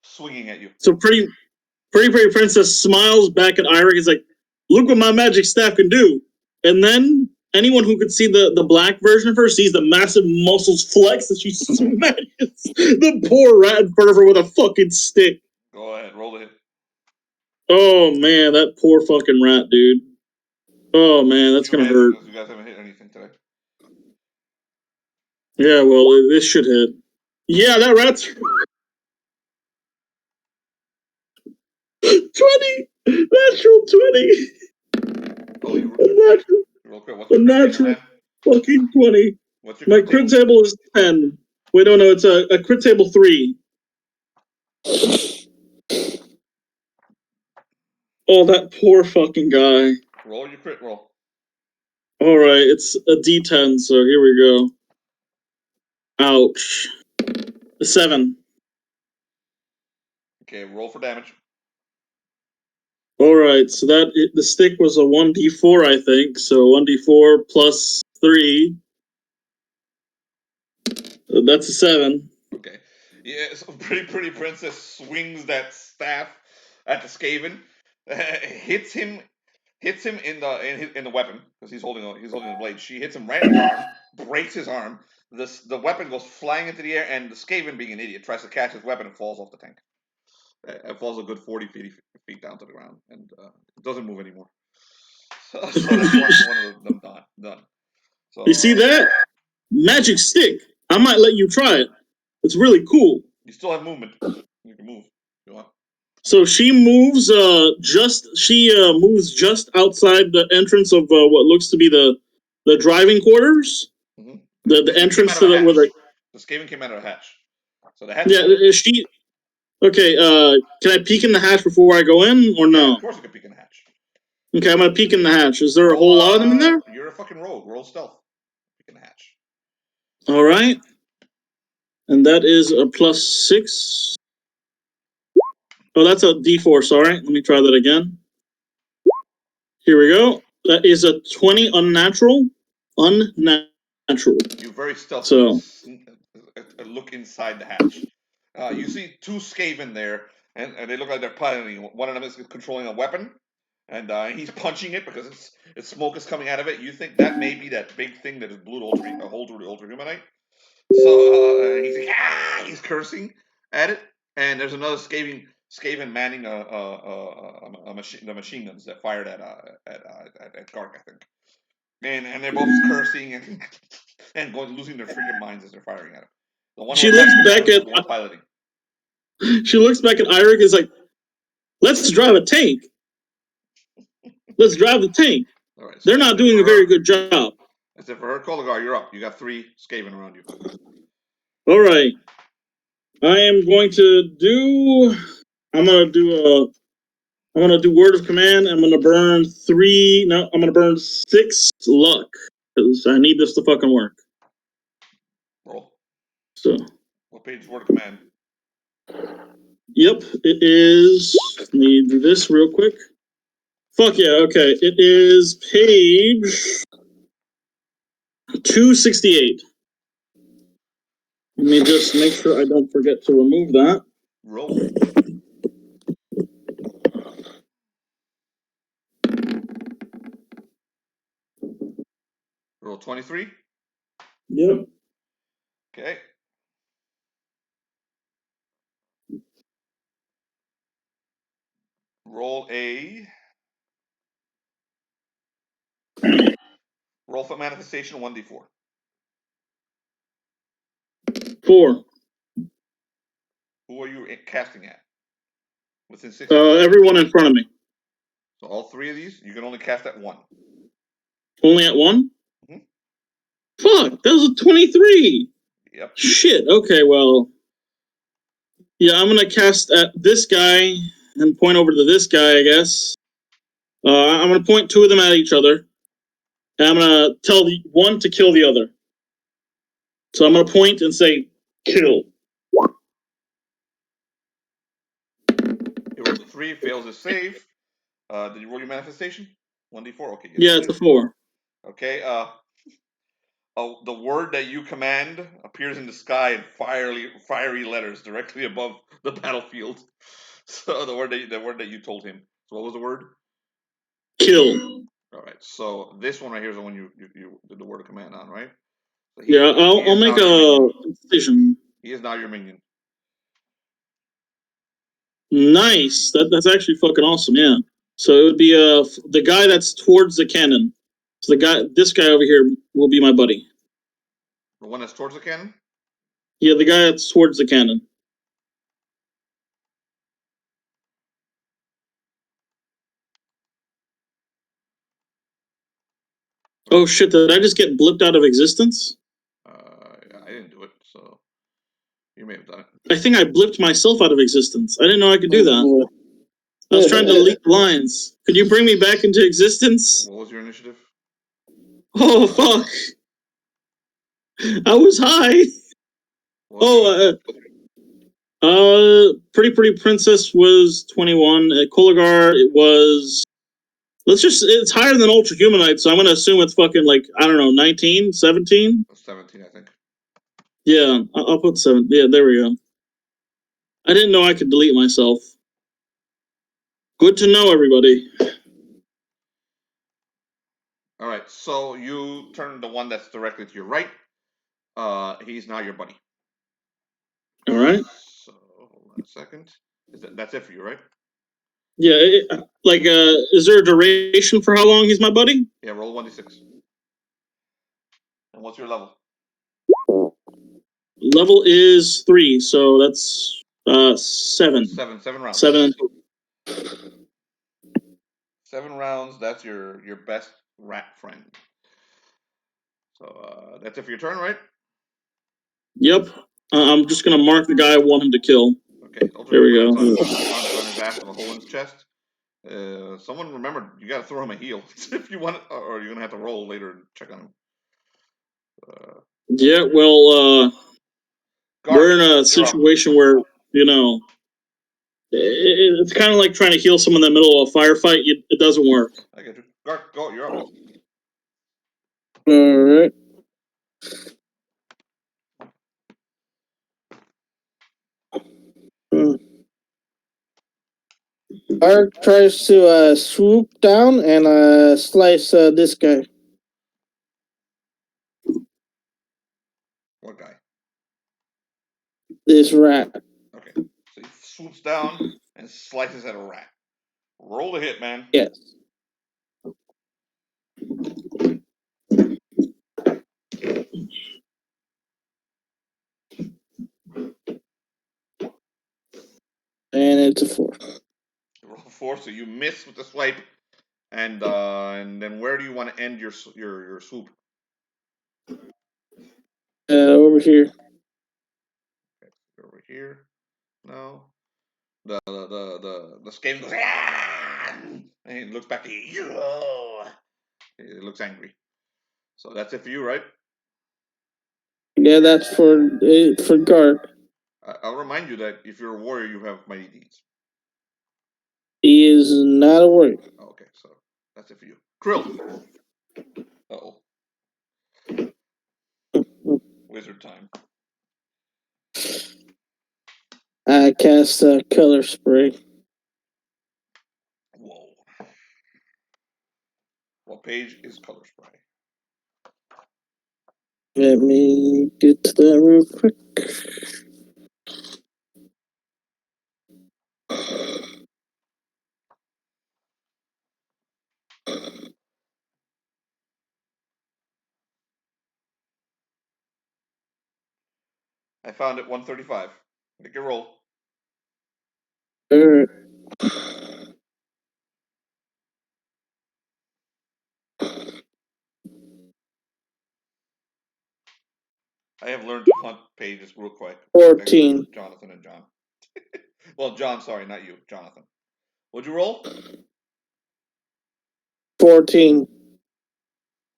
swinging at you. So pretty princess smiles back at Irek. Is like, look what my magic staff can do. And then anyone who could see the black version of her sees the massive muscles flex as she smashes the poor rat in front of her with a fucking stick. Go ahead, roll the hit. Oh man, that poor fucking rat, dude. Oh man, that's gonna hurt. You guys haven't hit anything today. Yeah, well, this should hit. Yeah, that rat's 20! Natural 20! Oh, you Natural, real quick. What's a your natural fucking 20. What's your My crit table is 10. Wait, no, it's a crit table 3. Oh, that poor fucking guy. Roll your crit roll. Alright, it's a D10, so here we go. Ouch. A 7. Okay, roll for damage. Alright, so the stick was a 1d4, I think. So 1d4 plus 3. That's a 7. Okay. Yeah, so pretty princess swings that staff at the Skaven, hits him in the weapon because he's holding the blade. She hits him right in the arm, breaks his arm. The weapon goes flying into the air, and the Skaven, being an idiot, tries to catch his weapon and falls off the tank. It falls a good 40 feet down to the ground, and it doesn't move anymore. So that's one of them done. So, You see that? Magic stick. I might let you try it. It's really cool. You still have movement. You can move if you want. So she moves moves just outside the entrance of what looks to be the driving quarters. Mm-hmm. The entrance to the Skaven came out of a hatch. So the hatch. Yeah, is she? Okay. Can I peek in the hatch before I go in, or no? Yeah, of course you can peek in the hatch. Okay, I'm gonna peek in the hatch. Is there a whole lot of them in there? You're a fucking rogue. Roll stealth. Peek in the hatch. All right. And that is a +6. Oh, that's a D4. Sorry. Let me try that again. Here we go. That is a 20 unnatural. Unnatural. You very stealthy. So look inside the hatch. You see 2 Skaven there, and they look like they're piloting. One of them is controlling a weapon, and he's punching it because its smoke is coming out of it. You think that may be that big thing that is blew a hole through the Ultra-Humanite. So he's cursing at it, and there's another Skaven manning the machine guns that fired at Gark, I think. And they're both cursing and losing their freaking minds as they're firing at him. The one she looks back at piloting. She looks back at Irek and is like, "Let's drive a tank. Let's drive the tank." All right, so they're not doing a very good job. Except for her, Koligar, you're up. You got 3 Skaven around you. All right, I am going to do. I'm gonna do word of command. I'm gonna burn 3. No, I'm gonna burn 6 luck because I need this to fucking work. Roll. So. What page is word of command? Yep, it is. Let me do this real quick. Fuck yeah, okay. It is page 268. Let me just make sure I don't forget to remove that. Roll. Roll 23. Yep. Okay. Roll for manifestation 1d4. 4. Who are you casting at? Within 6. Everyone in front of me. So all 3 of these, you can only cast at 1. Only at 1? Mm-hmm. Fuck, that was a 23. Yep. Shit, okay, well. Yeah, I'm gonna cast at this guy and point over to this guy, I guess. I'm gonna point 2 of them at each other. And I'm gonna tell the one to kill the other. So I'm gonna point and say, kill. He rolls a 3, fails his save. Did you roll your manifestation? 1d4. Okay. Yeah, it's a 4. Okay. The word that you command appears in the sky in fiery letters directly above the battlefield. So the word that you told him. So what was the word? Kill. All right. So this one right here is the one you did the word of command on, right? So Yeah, I'll make a decision. He is now your minion. Nice. That's actually fucking awesome. Yeah. So it would be the guy that's towards the cannon. So this guy over here will be my buddy. The one that's towards the cannon? Yeah, the guy that's towards the cannon. Oh shit! Did I just get blipped out of existence? I didn't do it, so you may have done it. I think I blipped myself out of existence. I didn't know I could do that. I was trying to delete lines. Could you bring me back into existence? What was your initiative? Oh fuck! I was high. Pretty Princess was 21. At Koligar, it was. It's higher than Ultra-Humanite, so I'm gonna assume it's fucking like, I don't know, 19, 17? 17, I think. Yeah, I'll put 7. Yeah, there we go. I didn't know I could delete myself. Good to know, everybody. All right, so you turn the one that's directly to your right. He's now your buddy. All right. So hold on a second. That's it for you, right? Yeah, is there a duration for how long he's my buddy? Yeah, roll 1d6. And what's your level? Level is 3, so that's 7. 7 rounds. 7. 7 rounds. That's your best rat friend. So that's it for your turn, right? Yep. I'm just gonna mark the guy I want him to kill. Okay. There we go. On his ass with a hole in his chest. Someone remember, you got to throw him a heal if you want, or you're gonna have to roll later and check on him. Yeah, well, Gark, we're in a situation where, it's kind of like trying to heal someone in the middle of a firefight. It doesn't work. I get you. Gark, go. You're up. All right. Gark tries to swoop down and slice this guy. What guy? This rat. Okay. So he swoops down and slices at a rat. Roll the hit, man. Yes. And it's a 4. Roll 4, so you miss with the swipe, and then where do you want to end your swoop? Over here. Okay, over here. No. The Skaven goes, ah! And he looks back to you. He looks angry. So that's it for you, right? Yeah, that's for Gark. I'll remind you that if you're a warrior, you have mighty deeds. He is not a warrior. Okay, so that's it for you. Krill. Uh-oh. Wizard time. I cast a color spray. Whoa. What page is color spray? Let me get to that real quick. I found it 135. Make your roll. Alright. I have learned to hunt pages real quick. 14. Jonathan and John. Well, John, sorry, not you, Jonathan. What'd you roll? 14.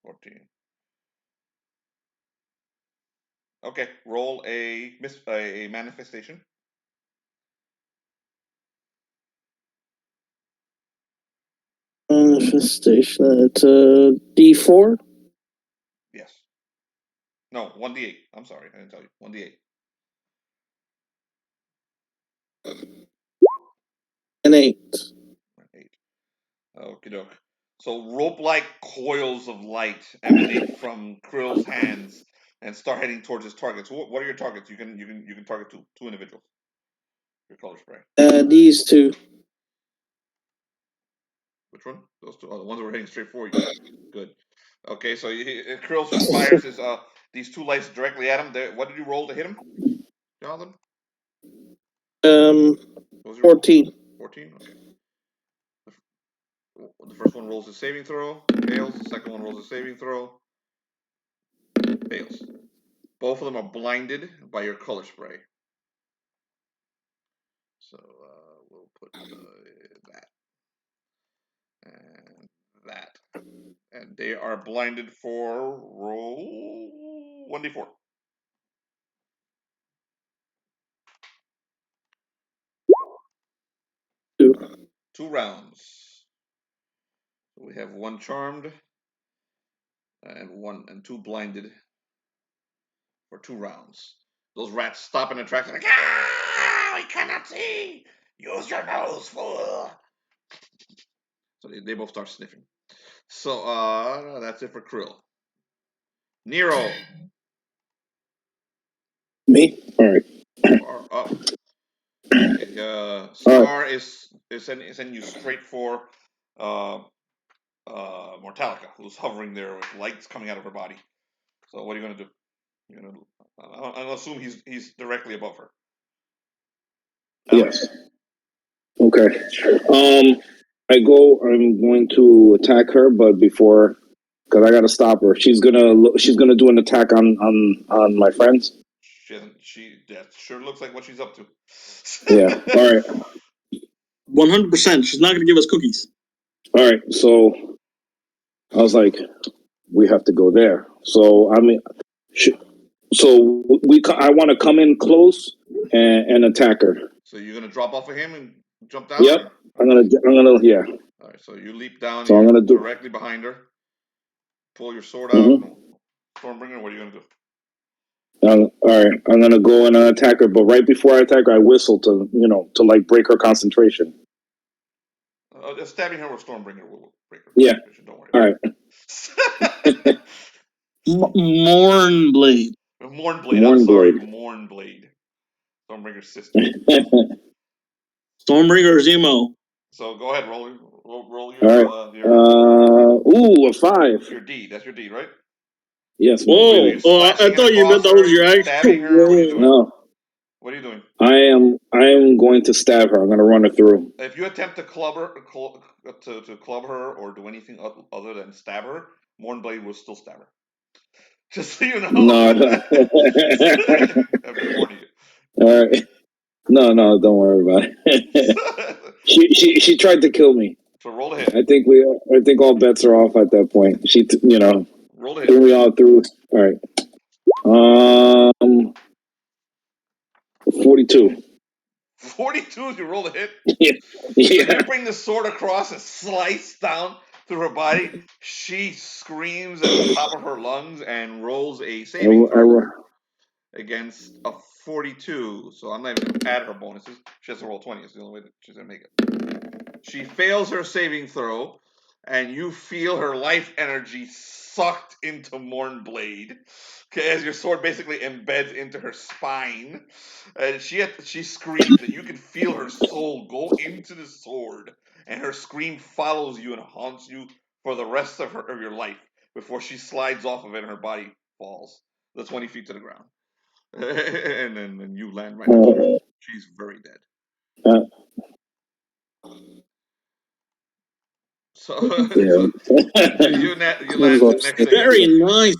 14. Okay, roll a manifestation. manifestation. It's a D4. Yes. No, 1d8. I'm sorry, I didn't tell you. 1d8. An 8. 8. Okie doke. So rope-like coils of light emanate from Krill's hands and start heading towards his targets. What are your targets? You can target two individuals. Your color spray. These two. Which one? Those two. Oh, the ones that were heading straight for you. Good. Okay, so Krill fires these two lights directly at him. What did you roll to hit him, Jonathan? 14. 14. Okay. The first one rolls a saving throw, fails. The second one rolls a saving throw, fails. Both of them are blinded by your color spray. So we'll put that and that. And they are blinded for roll 1d4. Two rounds. So we have one charmed and two blinded for 2 rounds. Those rats stop in their tracks like, we cannot see. Use your nose, fool. So they both start sniffing. So that's it for Krill. Nero. Me? All right. Are up. Skaar is sending you straight for Mortalica, who's hovering there with lights coming out of her body. So what are you gonna do? I'll assume he's directly above her. Yes. Okay. I'm going to attack her, but before, because I gotta stop her. She's gonna do an attack on my friends. That sure looks like what she's up to. Yeah. All right. 100%. She's not gonna give us cookies. All right. So I was like, we have to go there. So I mean, I want to come in close and attack her. So you're gonna drop off of him and jump down? Yep. I'm gonna yeah. All right. So you leap down. So I'm gonna do directly behind her. Pull your sword out. Stormbringer. What are you gonna do? All right. I'm gonna go and attack her, but right before I attack her, I whistle to like break her concentration. Just stabbing her with Stormbringer will break her concentration. Don't worry. All right. Mournblade. I'm sorry, Mournblade. Stormbringer's sister. Stormbringer's emo. So go ahead, roll your. All right. A 5. Your D. That's your D, right? Yes. Whoa! I thought you meant that was your actual roll. No. What are you doing? I am going to stab her. I'm going to run her through. If you attempt to club her, to club her, or do anything other than stab her, Mournblade will still stab her. Just so you know. No. I'm just warning you. All right. No, don't worry about it. she tried to kill me. So roll a hit. I think all bets are off at that point. She roll a hit. Threw me all through. All right. 42. 42 you roll a hit? Yeah. You bring the sword across and slice down through her body. She screams at the top of her lungs and rolls a saving throw against a 42. So I'm not even going to add her bonuses. She has to roll 20. It's the only way that she's going to make it. She fails her saving throw, and you feel her life energy sucked into Mournblade. Okay, as your sword basically embeds into her spine, and she screams, and you can feel her soul go into the sword, and her scream follows you and haunts you for the rest of your life before she slides off of it and her body falls the 20 feet to the ground, and then you land right next to her. She's very dead. So you next thing. Very nice.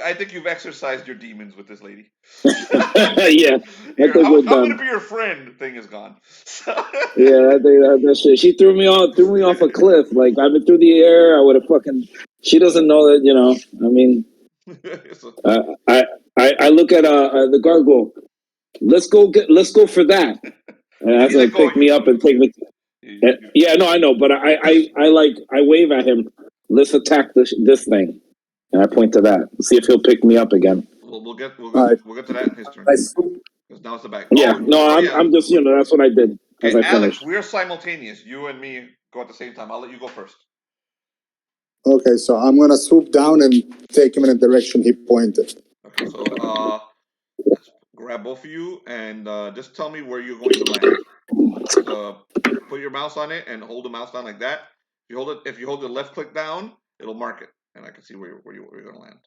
I think you've exercised your demons with this lady. Yeah. I'm gonna be your friend. Thing is gone. Yeah, that shit. She threw me off a cliff. Like I've been through the air. I would have fucking. She doesn't know that. I mean, I look at the gargoyle. Let's go for that. And that's like pick me up and take me. Yeah, no, I know, but I wave at him. Let's attack this thing, and I point to that. See if he'll pick me up again. We'll get to that in his turn. Because now it's the back. Yeah, I'm just that's what I did as I Alex, finished. we're simultaneous. You and me go at the same time. I'll let you go first. Okay, so I'm gonna swoop down and take him in the direction he pointed. Okay, so let's grab both of you and just tell me where you're going to land. Put your mouse on it and hold the mouse down like that. If you hold the left click down, it'll mark it, and I can see where you're going to land.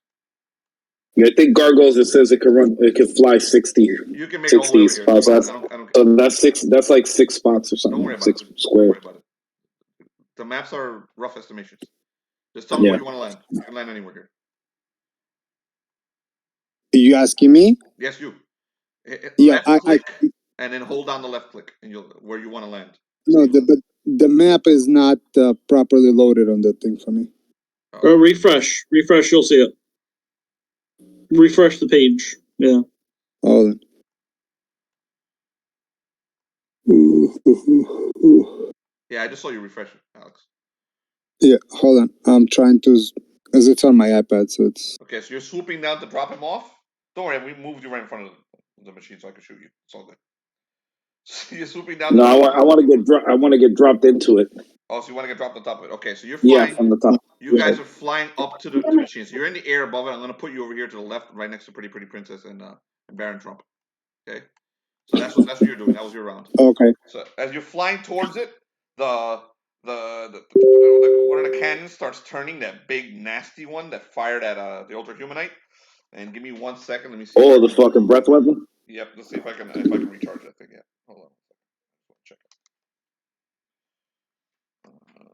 Yeah, I think gargoyles. It says it can fly 60. You can make 60 spots. So that's 6. That's like 6 spots or something. Don't worry about 6 it. squares. Don't worry about it. The maps are rough estimations. Just tell me where you want to land. You can land anywhere here. Are you asking me? Yes, you. Yeah, left click and then hold down the left click and where you want to land. No, the map is not properly loaded on that thing for me. Refresh, you'll see it. Refresh the page. Yeah. Hold on. Yeah, I just saw you refresh it, Alex. Yeah, hold on. I'm trying to, as it's on my iPad, so it's... Okay, so you're swooping down to drop him off? Don't worry, we moved you right in front of the machine so I can shoot you. It's all good. So you're swooping down. No, I want to get dropped into it. Oh, so you want to get dropped on top of it? Okay, so you're flying. Yeah, from the top. You guys are flying up to the machine. So you're in the air above it. I'm going to put you over here to the left, right next to Pretty Princess and Baron Trump. Okay, so that's what you're doing. That was your round. Okay. So as you're flying towards it, one of the cannons starts turning, that big nasty one that fired at the Ultra-Humanite. And give me 1 second. Let me see. Oh, the fucking breath weapon. Yep. Let's see if I can recharge that thing. Yeah. Hold on. Check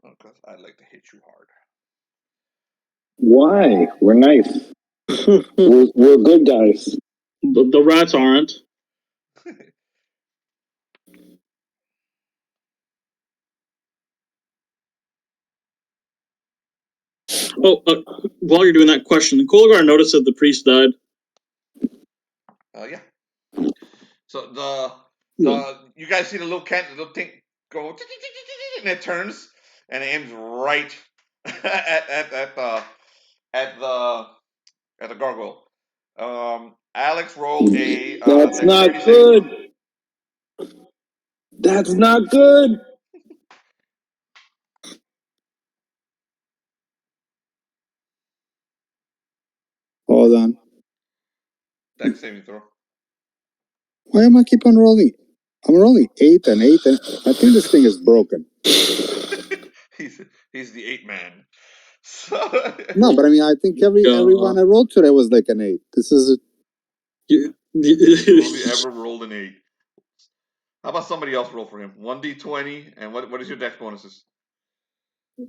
it. Because I'd like to hit you hard. Why? We're nice. we're good guys. The rats aren't. While you're doing that question, Koligar noticed that the priest died. Yeah. So you guys see the little thing go and it turns and it aims right at the gargoyle. Alex rolled a. That's not good. That's not good. Hold on. Dex saving throw. Why am I keep on rolling? I'm rolling 8 and 8, and I think this thing is broken. He's the 8 man. No, but I mean, I think everyone I rolled today was like an 8. This is. You only ever rolled an 8. How about somebody else roll for him? 1d20, and what is your dex bonuses?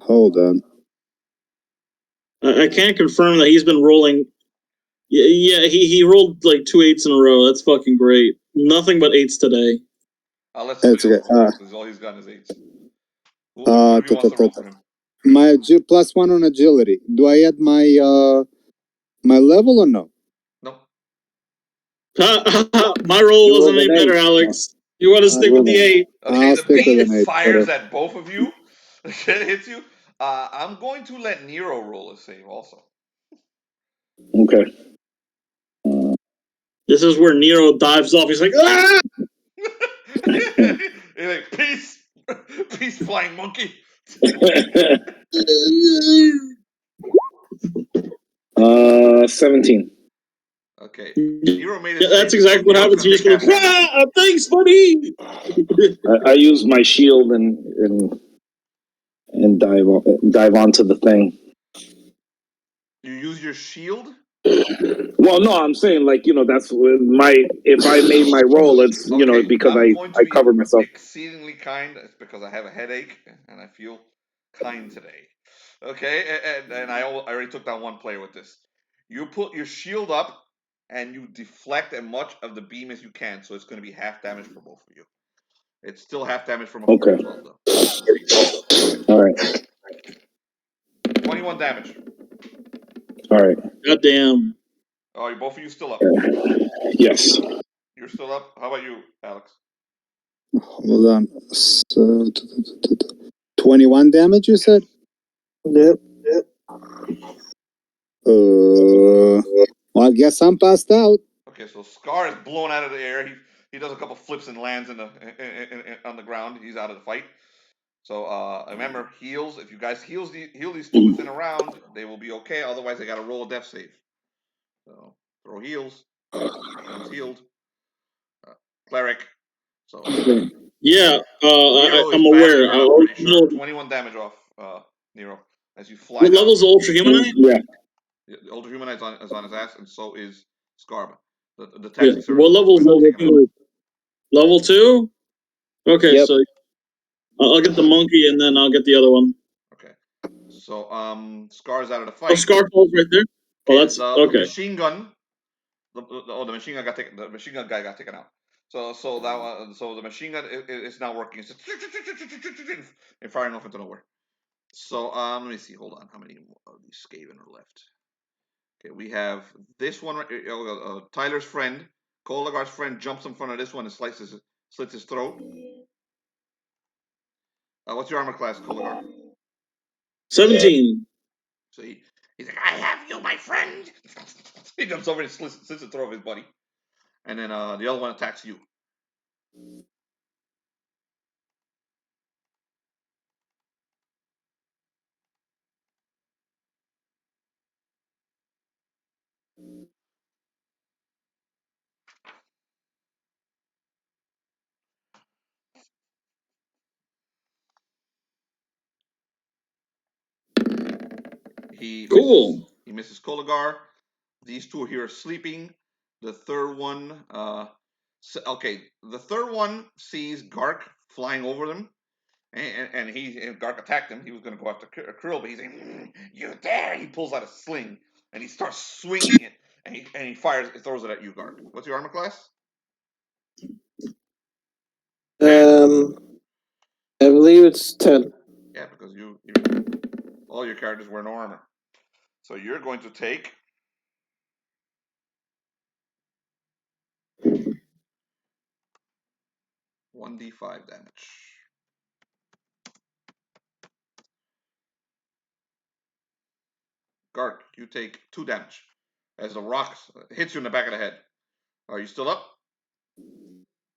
Hold on. I can't confirm that he's been rolling. Yeah, he rolled like 2 8s in a row. That's fucking great. Nothing but 8s today. I'll let somebody else roll because all he's got is 8s. Who wants to roll for him? My +1 on agility. Do I add my my level or no? No. My roll wasn't any better, Alex. You want to stick with the 8? Okay, the beam fires at both of you. It hits you. I'm going to let Nero roll a save also. Okay. This is where Nero dives off. He's like, ah! He's like, peace, flying monkey. 17. Okay. Nero made a that's exactly what happens. You just go, ah, thanks, buddy. I use my shield and dive onto the thing. You use your shield? Well, no, I'm saying that's if I made my roll, it's because I cover myself. Exceedingly kind. It's because I have a headache and I feel kind today. Okay, and I already took down one player with this. You put your shield up and you deflect as much of the beam as you can, so it's going to be half damage for both of you. It's still half damage from a 4 as well, though. All right. 21 damage. All right. Goddamn. Oh, both of you still up? Yes. You're still up? How about you, Alex? Hold on. So, 21 damage, you said? Yep. Well, I guess I'm passed out. Okay, so Skaar is blown out of the air. He does a couple flips and lands on the ground. He's out of the fight. So remember, heals. If you guys heal these two within a round, they will be okay. Otherwise, they got to roll a death save. So throw heals. Everyone's healed. Cleric. So Yeah, Nero is I'm badly aware. hurt. I'm pretty sure. 21 damage off Nero as you fly What down. level's the Ultra-Humanite? Yeah. The Ultra-Humanite is on his ass, and so is Scarb. The Yeah. taxi service What level is level 2? Level 2? Okay, Yep. so I'll get the monkey and then I'll get the other one. Okay. So Scar's out of the Oh, fight. Skaar falls right there. Oh, that's the okay. machine gun. The machine gun got taken. The machine gun guy got taken out. So the machine gun is now working. It's just and firing off into nowhere. So let me see. Hold on. How many of these Skaven are left? Okay, we have this one. Tyler's friend, Koligar's friend, jumps in front of this one and slits his throat. What's your armor class, Koligar? 17. So he's like, I have you, my friend. He jumps over and slits the throat of his buddy. And then the other one attacks you. He misses Koligar. These two here are sleeping. The third one, the third one sees Gark flying over them, and Gark attacked him. He was going to go after Krill, but he's like, "You dare!" He pulls out a sling and he starts swinging it, and he throws it at you, Gark. What's your armor class? I believe it's 10. Yeah, because all your characters wear no armor, so you're going to take 1d5 damage. Gark, you take 2 damage as the rock hits you in the back of the head. Are you still up?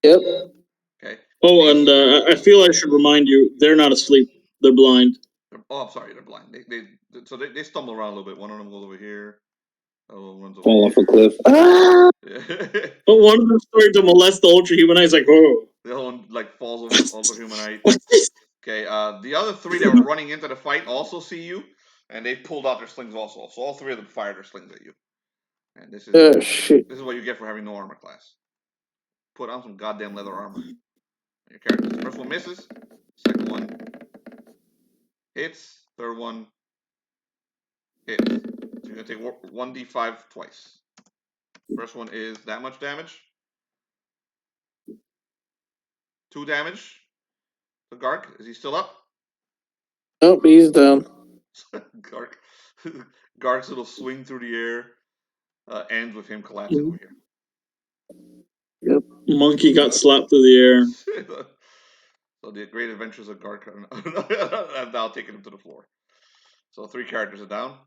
Yep. Okay. Oh, and I feel I should remind you, they're not asleep. They're blind. I'm sorry, they're blind. They stumble around a little bit. One of them goes over here. Runs over Fall off a here. cliff. Yeah. But one of them started to molest the Ultra-Humanite. He's like, oh. The other one falls over the Ultra-Humanite. What's this? Okay. The other 3 that were running into the fight also see you, and they pulled out their slings also. So all 3 of them fired their slings at you. And this is what you get for having no armor class. Put on some goddamn leather armor. Your characters. First one misses. Second one hits. Third one hits. So you're gonna take 1d5 twice. First one is that much damage. 2 damage. So Gark, is he still up? Nope, he's down. Gark's little swing through the air ends with him collapsing over here. Yep. Monkey got slapped through the air. So the great adventures of Gark have now taken him to the floor. So 3 characters are down.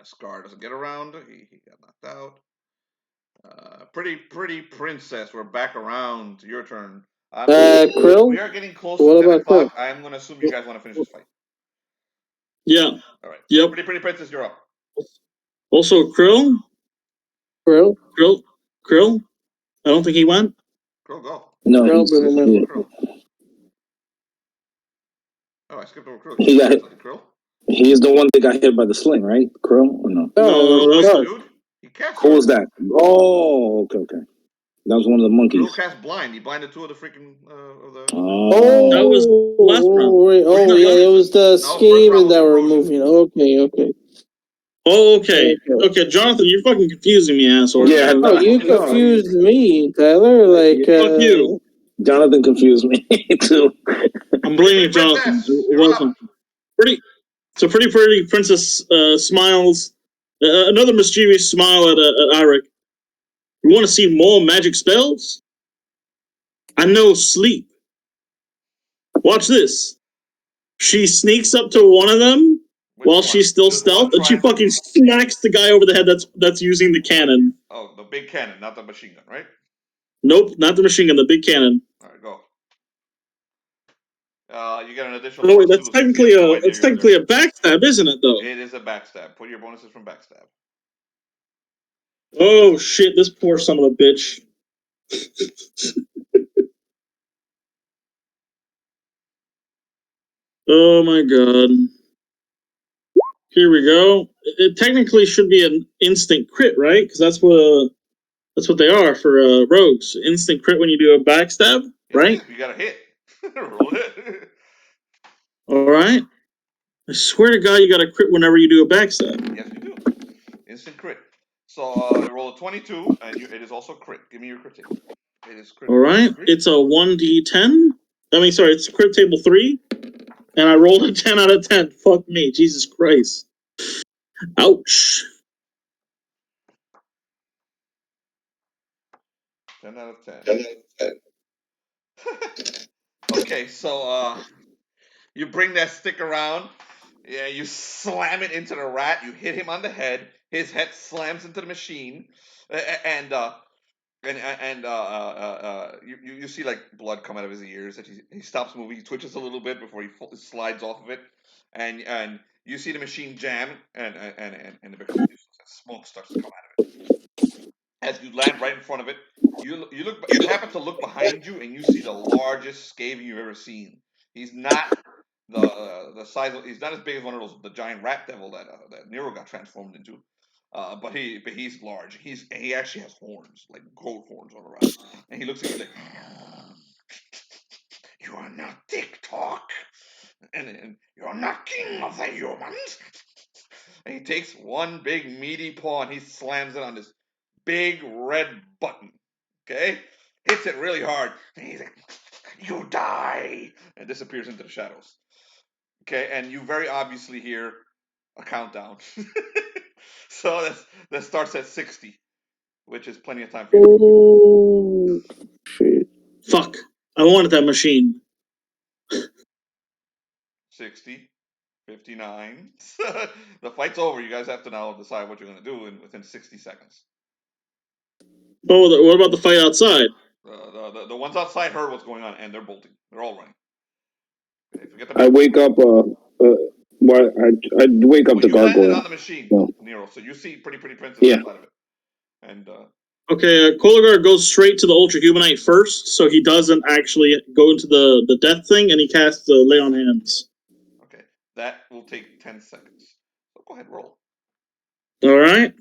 Skaar doesn't get around. He got knocked out. Pretty princess. We're back around. Your turn. Krill? We are getting close to 10 o'clock. I'm going to assume you guys want to finish this fight. Yeah. All right. Yep. Pretty princess, you're up. Also, Krill? Krill? I don't think he went. Krill, go. No, Krill. Oh, I skipped over Krill. He got hit. Krill? He's the one that got hit by the sling, right? Krill or no? No, that's dude. He cast. Who was that? Oh, okay. That was one of the monkeys. Krill cast blind. He blinded 2 of the freaking of the. Oh, that was last round. Yeah, it was the Skaven that were moving. Okay. Oh, okay. Jonathan, you're fucking confusing me, asshole. Yeah, you confused me, Tyler. Fuck you. Jonathan confused me too. I'm blaming Jonathan. Welcome. Pretty princess smiles. Another mischievous smile at Irek. You want to see more magic spells? I know sleep. Watch this. She sneaks up to one of them while she's still stealth, and she fucking smacks the guy over the head that's using the cannon. Oh, the big cannon, not the machine gun, right? Nope, not the machine gun, the big cannon. All right, go. You get an additional. Oh wait, that's technically a backstab, isn't it? Though it is a backstab. Put your bonuses from backstab. Oh shit! This poor son of a bitch. Oh my god. Here we go. It technically should be an instant crit, right? Because that's what they are for rogues. Instant crit when you do a backstab, right? You got a hit. Roll it. All right. I swear to God, you got a crit whenever you do a backstab. Yes, you do. Instant crit. So roll a 22, and it is also crit. Give me your crit table. It is crit. All right. It's a 1d10. I mean, sorry, it's crit table 3. And I rolled a 10 out of 10. Fuck me. Jesus Christ. Ouch. 10 out of 10. Okay, so you bring that stick around. Yeah, you slam it into the rat. You hit him on the head. His head slams into the machine, and you see like blood come out of his ears. That he stops moving. He twitches a little bit before he slides off of it, and you see the machine jam, and it becomes smoke starts to come out of it. As you land right in front of it, you happen to look behind you, and you see the largest Skaven you've ever seen. He's not the size of, he's not as big as one of those the giant rat devil that Nero got transformed into. But he's large. He actually has horns, like goat horns all around. And he looks at you like, "You are not TikTok, and you're not king of the humans." And he takes one big meaty paw and he slams it on this big red button. Okay, hits it really hard. And he's like, "You die," and disappears into the shadows. Okay, and you very obviously hear a countdown. So that starts at 60, which is plenty of time for you. Oh, shit. Fuck. I wanted that machine. 60, 59. The fight's over. You guys have to now decide what you're going to do within 60 seconds. Oh, what about the fight outside? The ones outside heard what's going on, and they're bolting. They're all running. I wake up. I wake up the gargoyle. On the machine, Nero. So you see Pretty Princess inside of it, and. Okay, Koligar goes straight to the Ultra-Humanite first, so he doesn't actually go into the death thing, and he casts the Lay on Hands. Okay, that will take 10 seconds. So go ahead, roll. All right.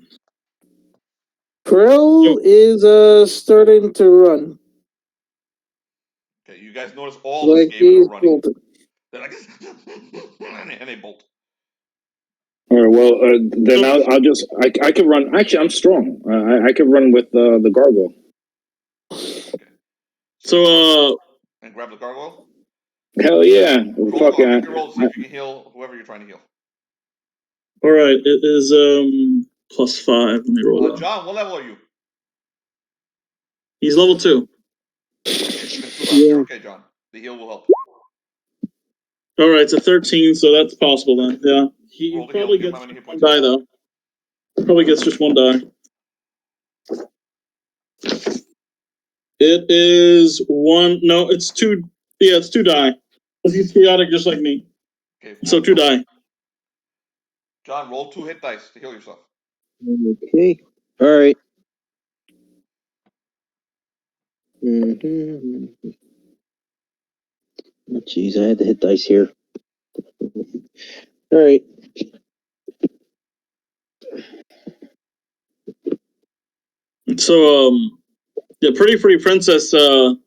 Krill is starting to run. Okay, you guys notice all the Skaven are running. Bolted. They're like, and they bolt. All right. Well, then I'll just I can run. Actually, I'm strong. I can run with the gargoyle. Okay. So and grab the gargoyle. Hell yeah! Roll see if you can heal whoever you're trying to heal. All right. It is +5. Let me roll. John, what level are you? He's level 2. Yeah. Okay, John. The heal will help. All right, it's a 13, so that's possible then. Yeah. He probably gets one die, though. Probably gets just one die. It is 1. No, it's 2. Yeah, it's 2 die. Because he's chaotic just like me. Okay, so 2 die. John, roll 2 hit dice to heal yourself. Okay. All right. Mm-hmm. Oh, jeez, I had the hit dice here. All right. So, yeah, Pretty Princess. Wait.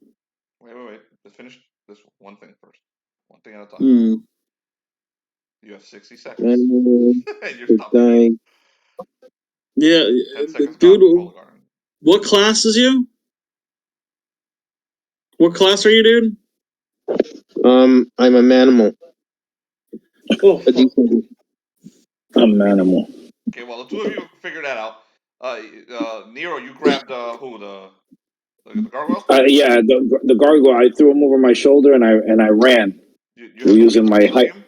Let's finish this one thing first. One thing at a time. You have 60 seconds. You're dying. Yeah, 10 seconds dude. What class is you? What class are you, dude? I'm a manimal. Oh, I'm an animal. Okay, well, the two of you figure that out. Nero, you grabbed who the gargoyle? Yeah, the gargoyle. I threw him over my shoulder and I ran. You have no using means my of healing height. him?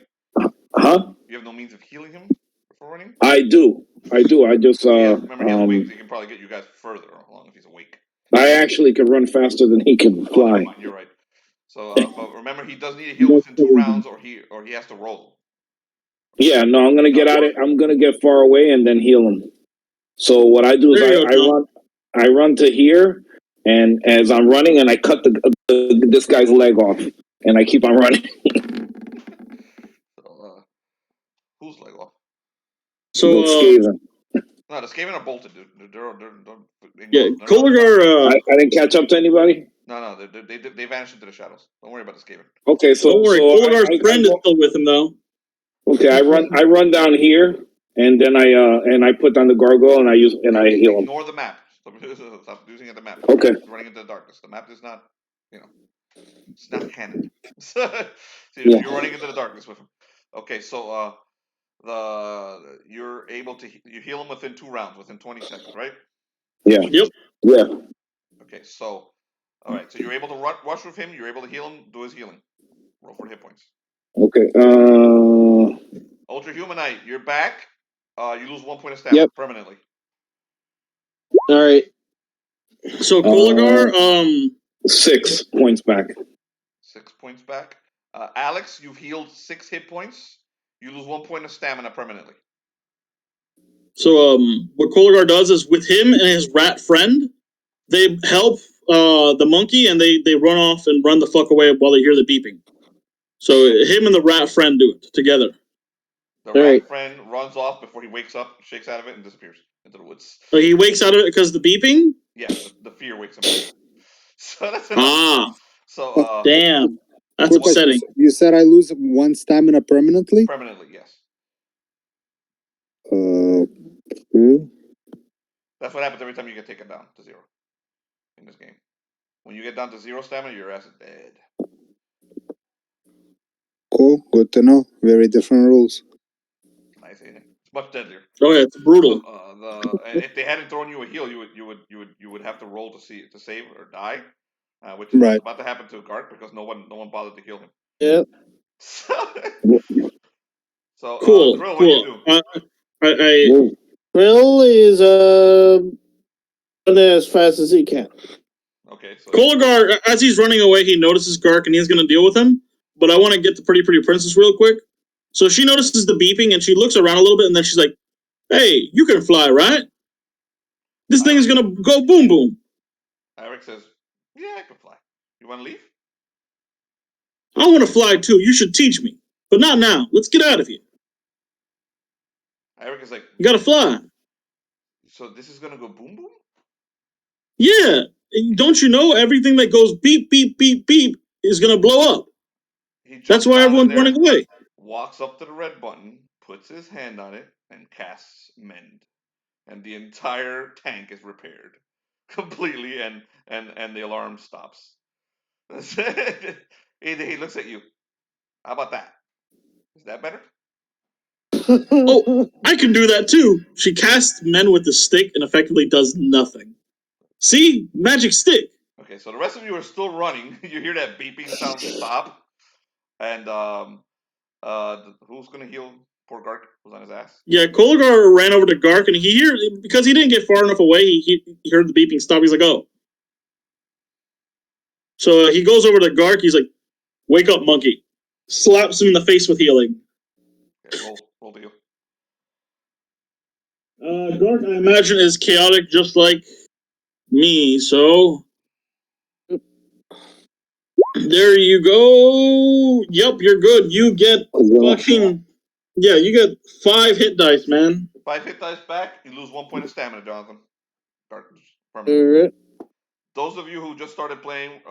Huh? You have no means of healing him before running? I do. I just Remember, he has wings. He can probably get you guys further along if he's awake. I actually can run faster than he can Oh, fly. never mind. You're right. So, but remember, he does need a heal within 2 rounds, or he has to roll. Yeah, no, I'm gonna get out of it. I'm gonna get far away and then heal him. So what I do is I run to here, and as I'm running, and I cut this guy's leg off, and I keep on running. So, whose leg off? So Skaven. No, the Skaven are bolted. They're Koligar. I didn't catch up to anybody. No, they vanished into the shadows. Don't worry about the Skaven. Okay, so don't worry. Koligar's friend is still with him though. Okay, I run down here, and then I put down the gargoyle and I heal him. Ignore the map. Stop using the map. Okay. It's running into the darkness. The map is not, it's not canon. So you're running into the darkness with him. Okay, so you're able to you heal him within 2 rounds, within 20 seconds, right? Yeah. Yep. Yeah. Okay, so all right, so you're able to rush with him. You're able to heal him. Do his healing. Roll for hit points. Okay. Ultra-Humanite, you're back. You lose 1 point of stamina permanently. All right. So Koligar, 6 points back. 6 points back. Alex, you've healed 6 hit points. You lose 1 point of stamina permanently. So what Koligar does is with him and his rat friend, they help the monkey and they run off and run the fuck away while they hear the beeping. So him and the rat friend do it together. The rat friend runs off before he wakes up, shakes out of it, and disappears into the woods. So he wakes out of it because of the beeping? Yeah, the fear wakes him up. So that's enough. So damn. That's upsetting. You said I lose 1 stamina permanently? Permanently, yes. That's what happens every time you get taken down to 0 in this game. When you get down to 0 stamina, your ass is dead. Cool, good to know. Very different rules. Nice, ain't it? It's much deadlier. Oh yeah, it's brutal. And if they hadn't thrown you a heal, you would have to roll to save or die, which is about to happen to Gark because no one bothered to heal him. Yep. So cool. Krill, what do you do? Krill is running as fast as he can. Okay. So Koligar, as he's running away, he notices Gark and he's going to deal with him. But I want to get the pretty princess real quick. So she notices the beeping and she looks around a little bit and then she's like, "Hey, you can fly, right? This thing is going to go boom boom." Irek says, "Yeah, I can fly. You want to leave?" "I want to fly too. You should teach me. But not now. Let's get out of here." Irek is like, "You got to fly." "So this is going to go boom boom?" "Yeah. Don't you know everything that goes beep, beep, beep, beep is going to blow up? That's why everyone's running away." Walks up to the red button, puts his hand on it, and casts Mend. And the entire tank is repaired completely, and the alarm stops. He looks at you. How about that? Is that better? "Oh, I can do that too." She casts Mend with the stick and effectively does nothing. "See? Magic stick." Okay, so the rest of you are still running. You hear that beeping sound stop. And who's gonna heal poor Gark who's on his ass? Yeah, Koligar ran over to Gark and because he didn't get far enough away, he heard the beeping stop. He's like, "Oh." So he goes over to Gark, he's like, "Wake up, monkey." Slaps him in the face with healing. Okay, roll the heal. Gark, I imagine, is chaotic just like me, so there you go. Yep, you're good. You get fucking... Yeah, you get 5 hit dice, man. 5 hit dice back, you lose 1 point of stamina, Jonathan. Those of you who just started playing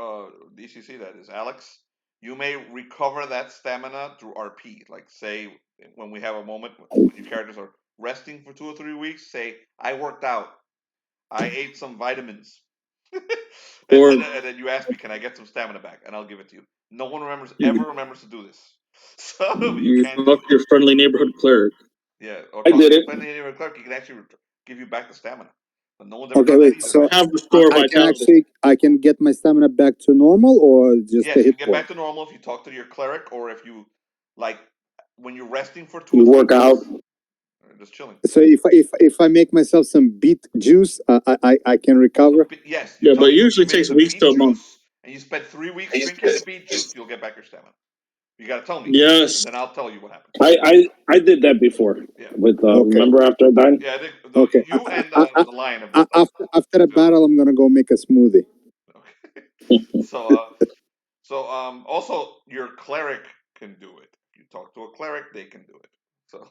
DCC, that is, Alex, you may recover that stamina through RP. Like, say, when we have a moment when your characters are resting for 2 or 3 weeks, say, "I worked out. I ate some vitamins." and then you ask me, "Can I get some stamina back?" And I'll give it to you. No one ever remembers to do this. So you can't do it. Your friendly neighborhood cleric. Yeah, or I did it. Friendly neighborhood cleric, he can actually give you back the stamina. But no one's ever Okay, done that wait. either. So Have restore I can get my stamina back to normal, or just yes, the you hit get point? back to normal if you talk to your cleric, or if you like when you're resting for 2 You or 3 work out. days, or just chilling. So if I make myself some beet juice, I can recover. Yes. Yeah, but it you usually make takes the weeks beet to a month. juice, and you spend 3 weeks drinking the beet juice, you'll get back your stamina. You gotta tell me. Yes. Then I'll tell you what happened. I did that before. Yeah. With Okay. Remember after I died? Yeah, I think Okay. you and the lion have both done After the battle, I'm gonna go make a smoothie. Okay. So also your cleric can do it. If you talk to a cleric, they can do it. So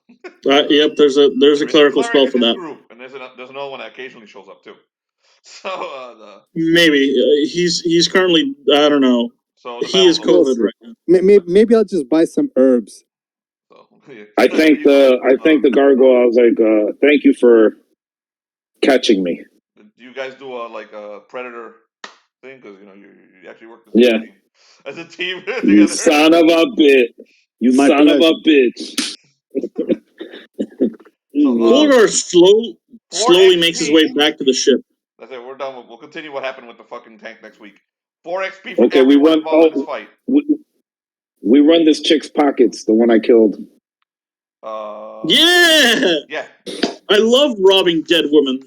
Yep, there's a there is clerical spell in for this that. group, and there's another one that occasionally shows up too. So Maybe he's currently, I don't know. so the He is battle's over. COVID right now. Maybe I'll just buy some herbs. So yeah. I thanked the gargoyle. I was like, thank you for catching me. Do you guys do a predator thing? Because you actually work as a team You together. son of a bitch. You My son of a pleasure. bitch. So, Koligar slowly makes his XP. way back to the ship. That's it. We're done. We'll continue what happened with the fucking tank next week. 4 XP for Okay, we everyone run. involved in this fight. We run this chick's pockets, the one I killed. Yeah! Yeah. I love robbing dead women.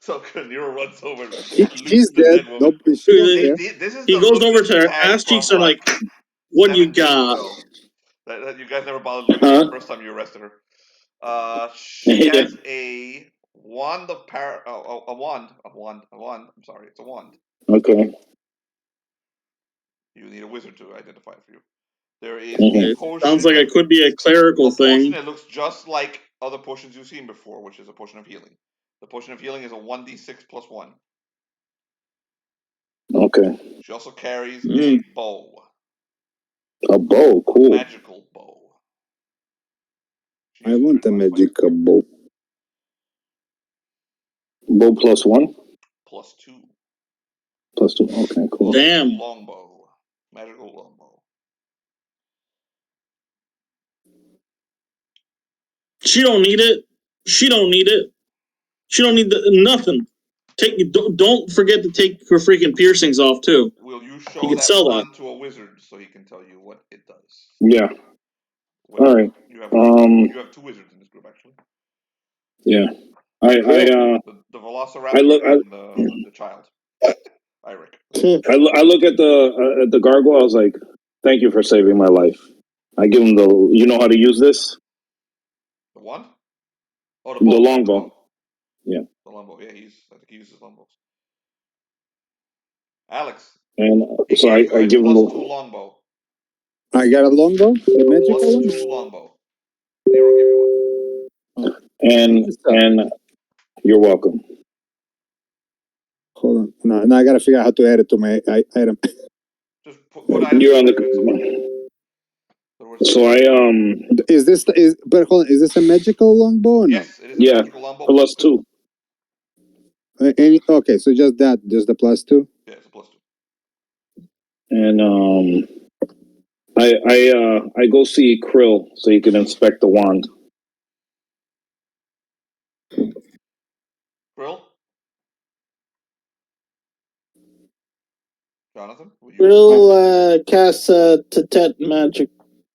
So good. Nero runs over. And She's the dead. dead woman. Nope, she don't care. This is He the goes loot over that to she her, had ass cheeks from, are like, what 7 you days got? ago. That you guys never bothered looting the first time you arrested her. She has a wand of a wand. I'm sorry, it's a wand. Okay. You need a wizard to identify it for you. There is Mhm. a potion. Sounds like it could be a clerical potion thing. that looks just like other potions you've seen before, which is a potion of healing. The potion of healing is a 1d6 plus 1. Okay. She also carries a bow. A bow, cool. Magical bow. I want a magical bow. Bow plus 1? Plus 2. Plus 2. Okay, cool. Damn. Longbow. Magical longbow. She don't need it. She don't need it. She don't need nothing. Don't forget to take her freaking piercings off too. Will you You show can that sell one that. to a wizard so he can tell you what it does? Yeah. All right. You have 2 wizards in this group, actually. Yeah. The Velociraptor and the child. Irek. I look at the gargoyle. I was like, "Thank you for saving my life." I give him the. You know how to use this? The one? Oh, the longbow. Yeah. The longbow. Yeah, I think he uses longbows. Alex. And so I give him +2 longbow. I got a longbow. A magical +2 longbow. Nero gave you one. And you're welcome. Hold on. No, now I gotta figure out how to add it to my item. Just put items. You're on the. So but hold on, is this a magical longbow or no? Yes, it is a magical longbow. Plus 2. Okay, so just the +2. Yeah, it's a +2. And I go see Krill so he can inspect the wand. Krill? Jonathan? Will cast Detect Magic.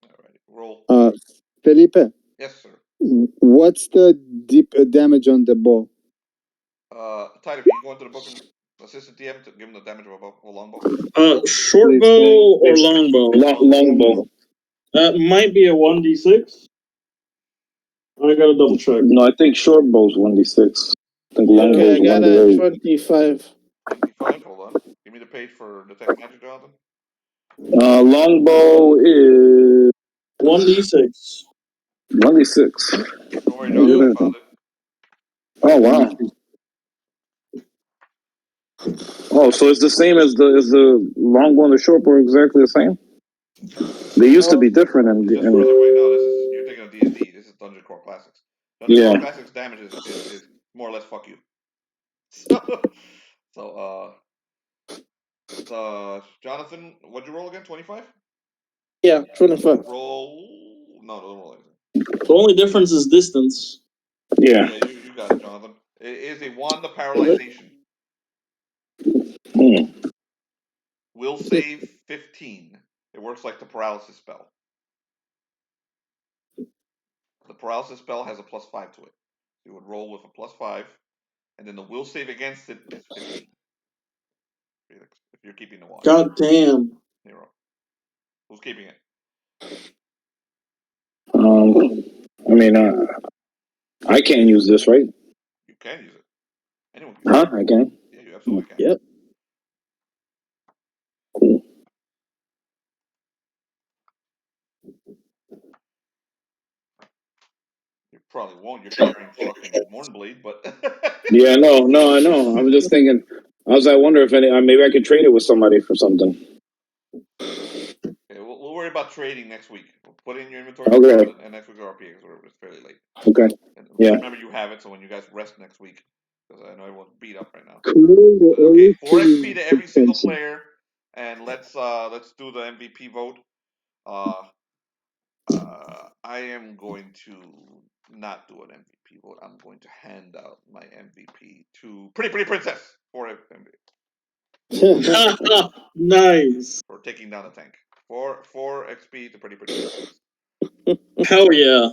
Alrighty, roll. Felipe. Yes, sir. What's the deep damage on the bow? Tyler, can you go into the book and assist the DM to give him the damage of a longbow? Short bow or long bow? Long bow. That might be a 1d6. I gotta double check. No, I think short bow's 1d6. I think long Okay, bow's I got a 25. 25, hold on. Give me the page for Detect Magic, Jonathan. Long bow is 1d6. 1d6. Don't worry, Jonathan, I found it. Oh wow. Oh, so it's the same as the long bow and the short bow, exactly the same? They used to be different. Just further away. No, you're thinking of D&D. This is Dungeon Core Classics. Dungeon Core Classics damage is more or less fuck you. So Jonathan, what'd you roll again? 25? Yeah, 25. Roll. No, don't roll anything. The only difference is distance. Yeah. You got it, Jonathan. It is a wand of paralyzation. Will save 15. It works like the paralysis spell. The paralysis spell has a +5 to it. You would roll with a +5, and then the will save against it is 15. Felix, if you're keeping the wand. God damn. Nero. Who's keeping it? I mean, I can't use this, right? You can use it. Anyone can. Huh? I can? Yeah, you absolutely can. Yep. Cool. You probably won't. You're sharing fucking Mournblade, but. Yeah, no, I know. I was just thinking. I wonder if maybe I could trade it with somebody for something. Okay, we'll worry about trading next week. We'll put it in your inventory and next week's RP because it's fairly late. Okay. And yeah. Remember, you have it, so when you guys rest next week, because I know everyone's beat up right now. Cool. Okay, 4 XP to every single player, and let's do the MVP vote. I am going to not do an MVP vote. I'm going to hand out my MVP to Pretty Princess for MVP. Nice. For taking down the tank. 4 XP to Pretty Princess. Hell yeah.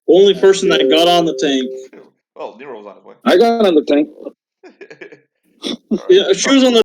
Only person that got on the tank. Oh, Nero was on his way. I got on the tank. Right. Yeah, she was on the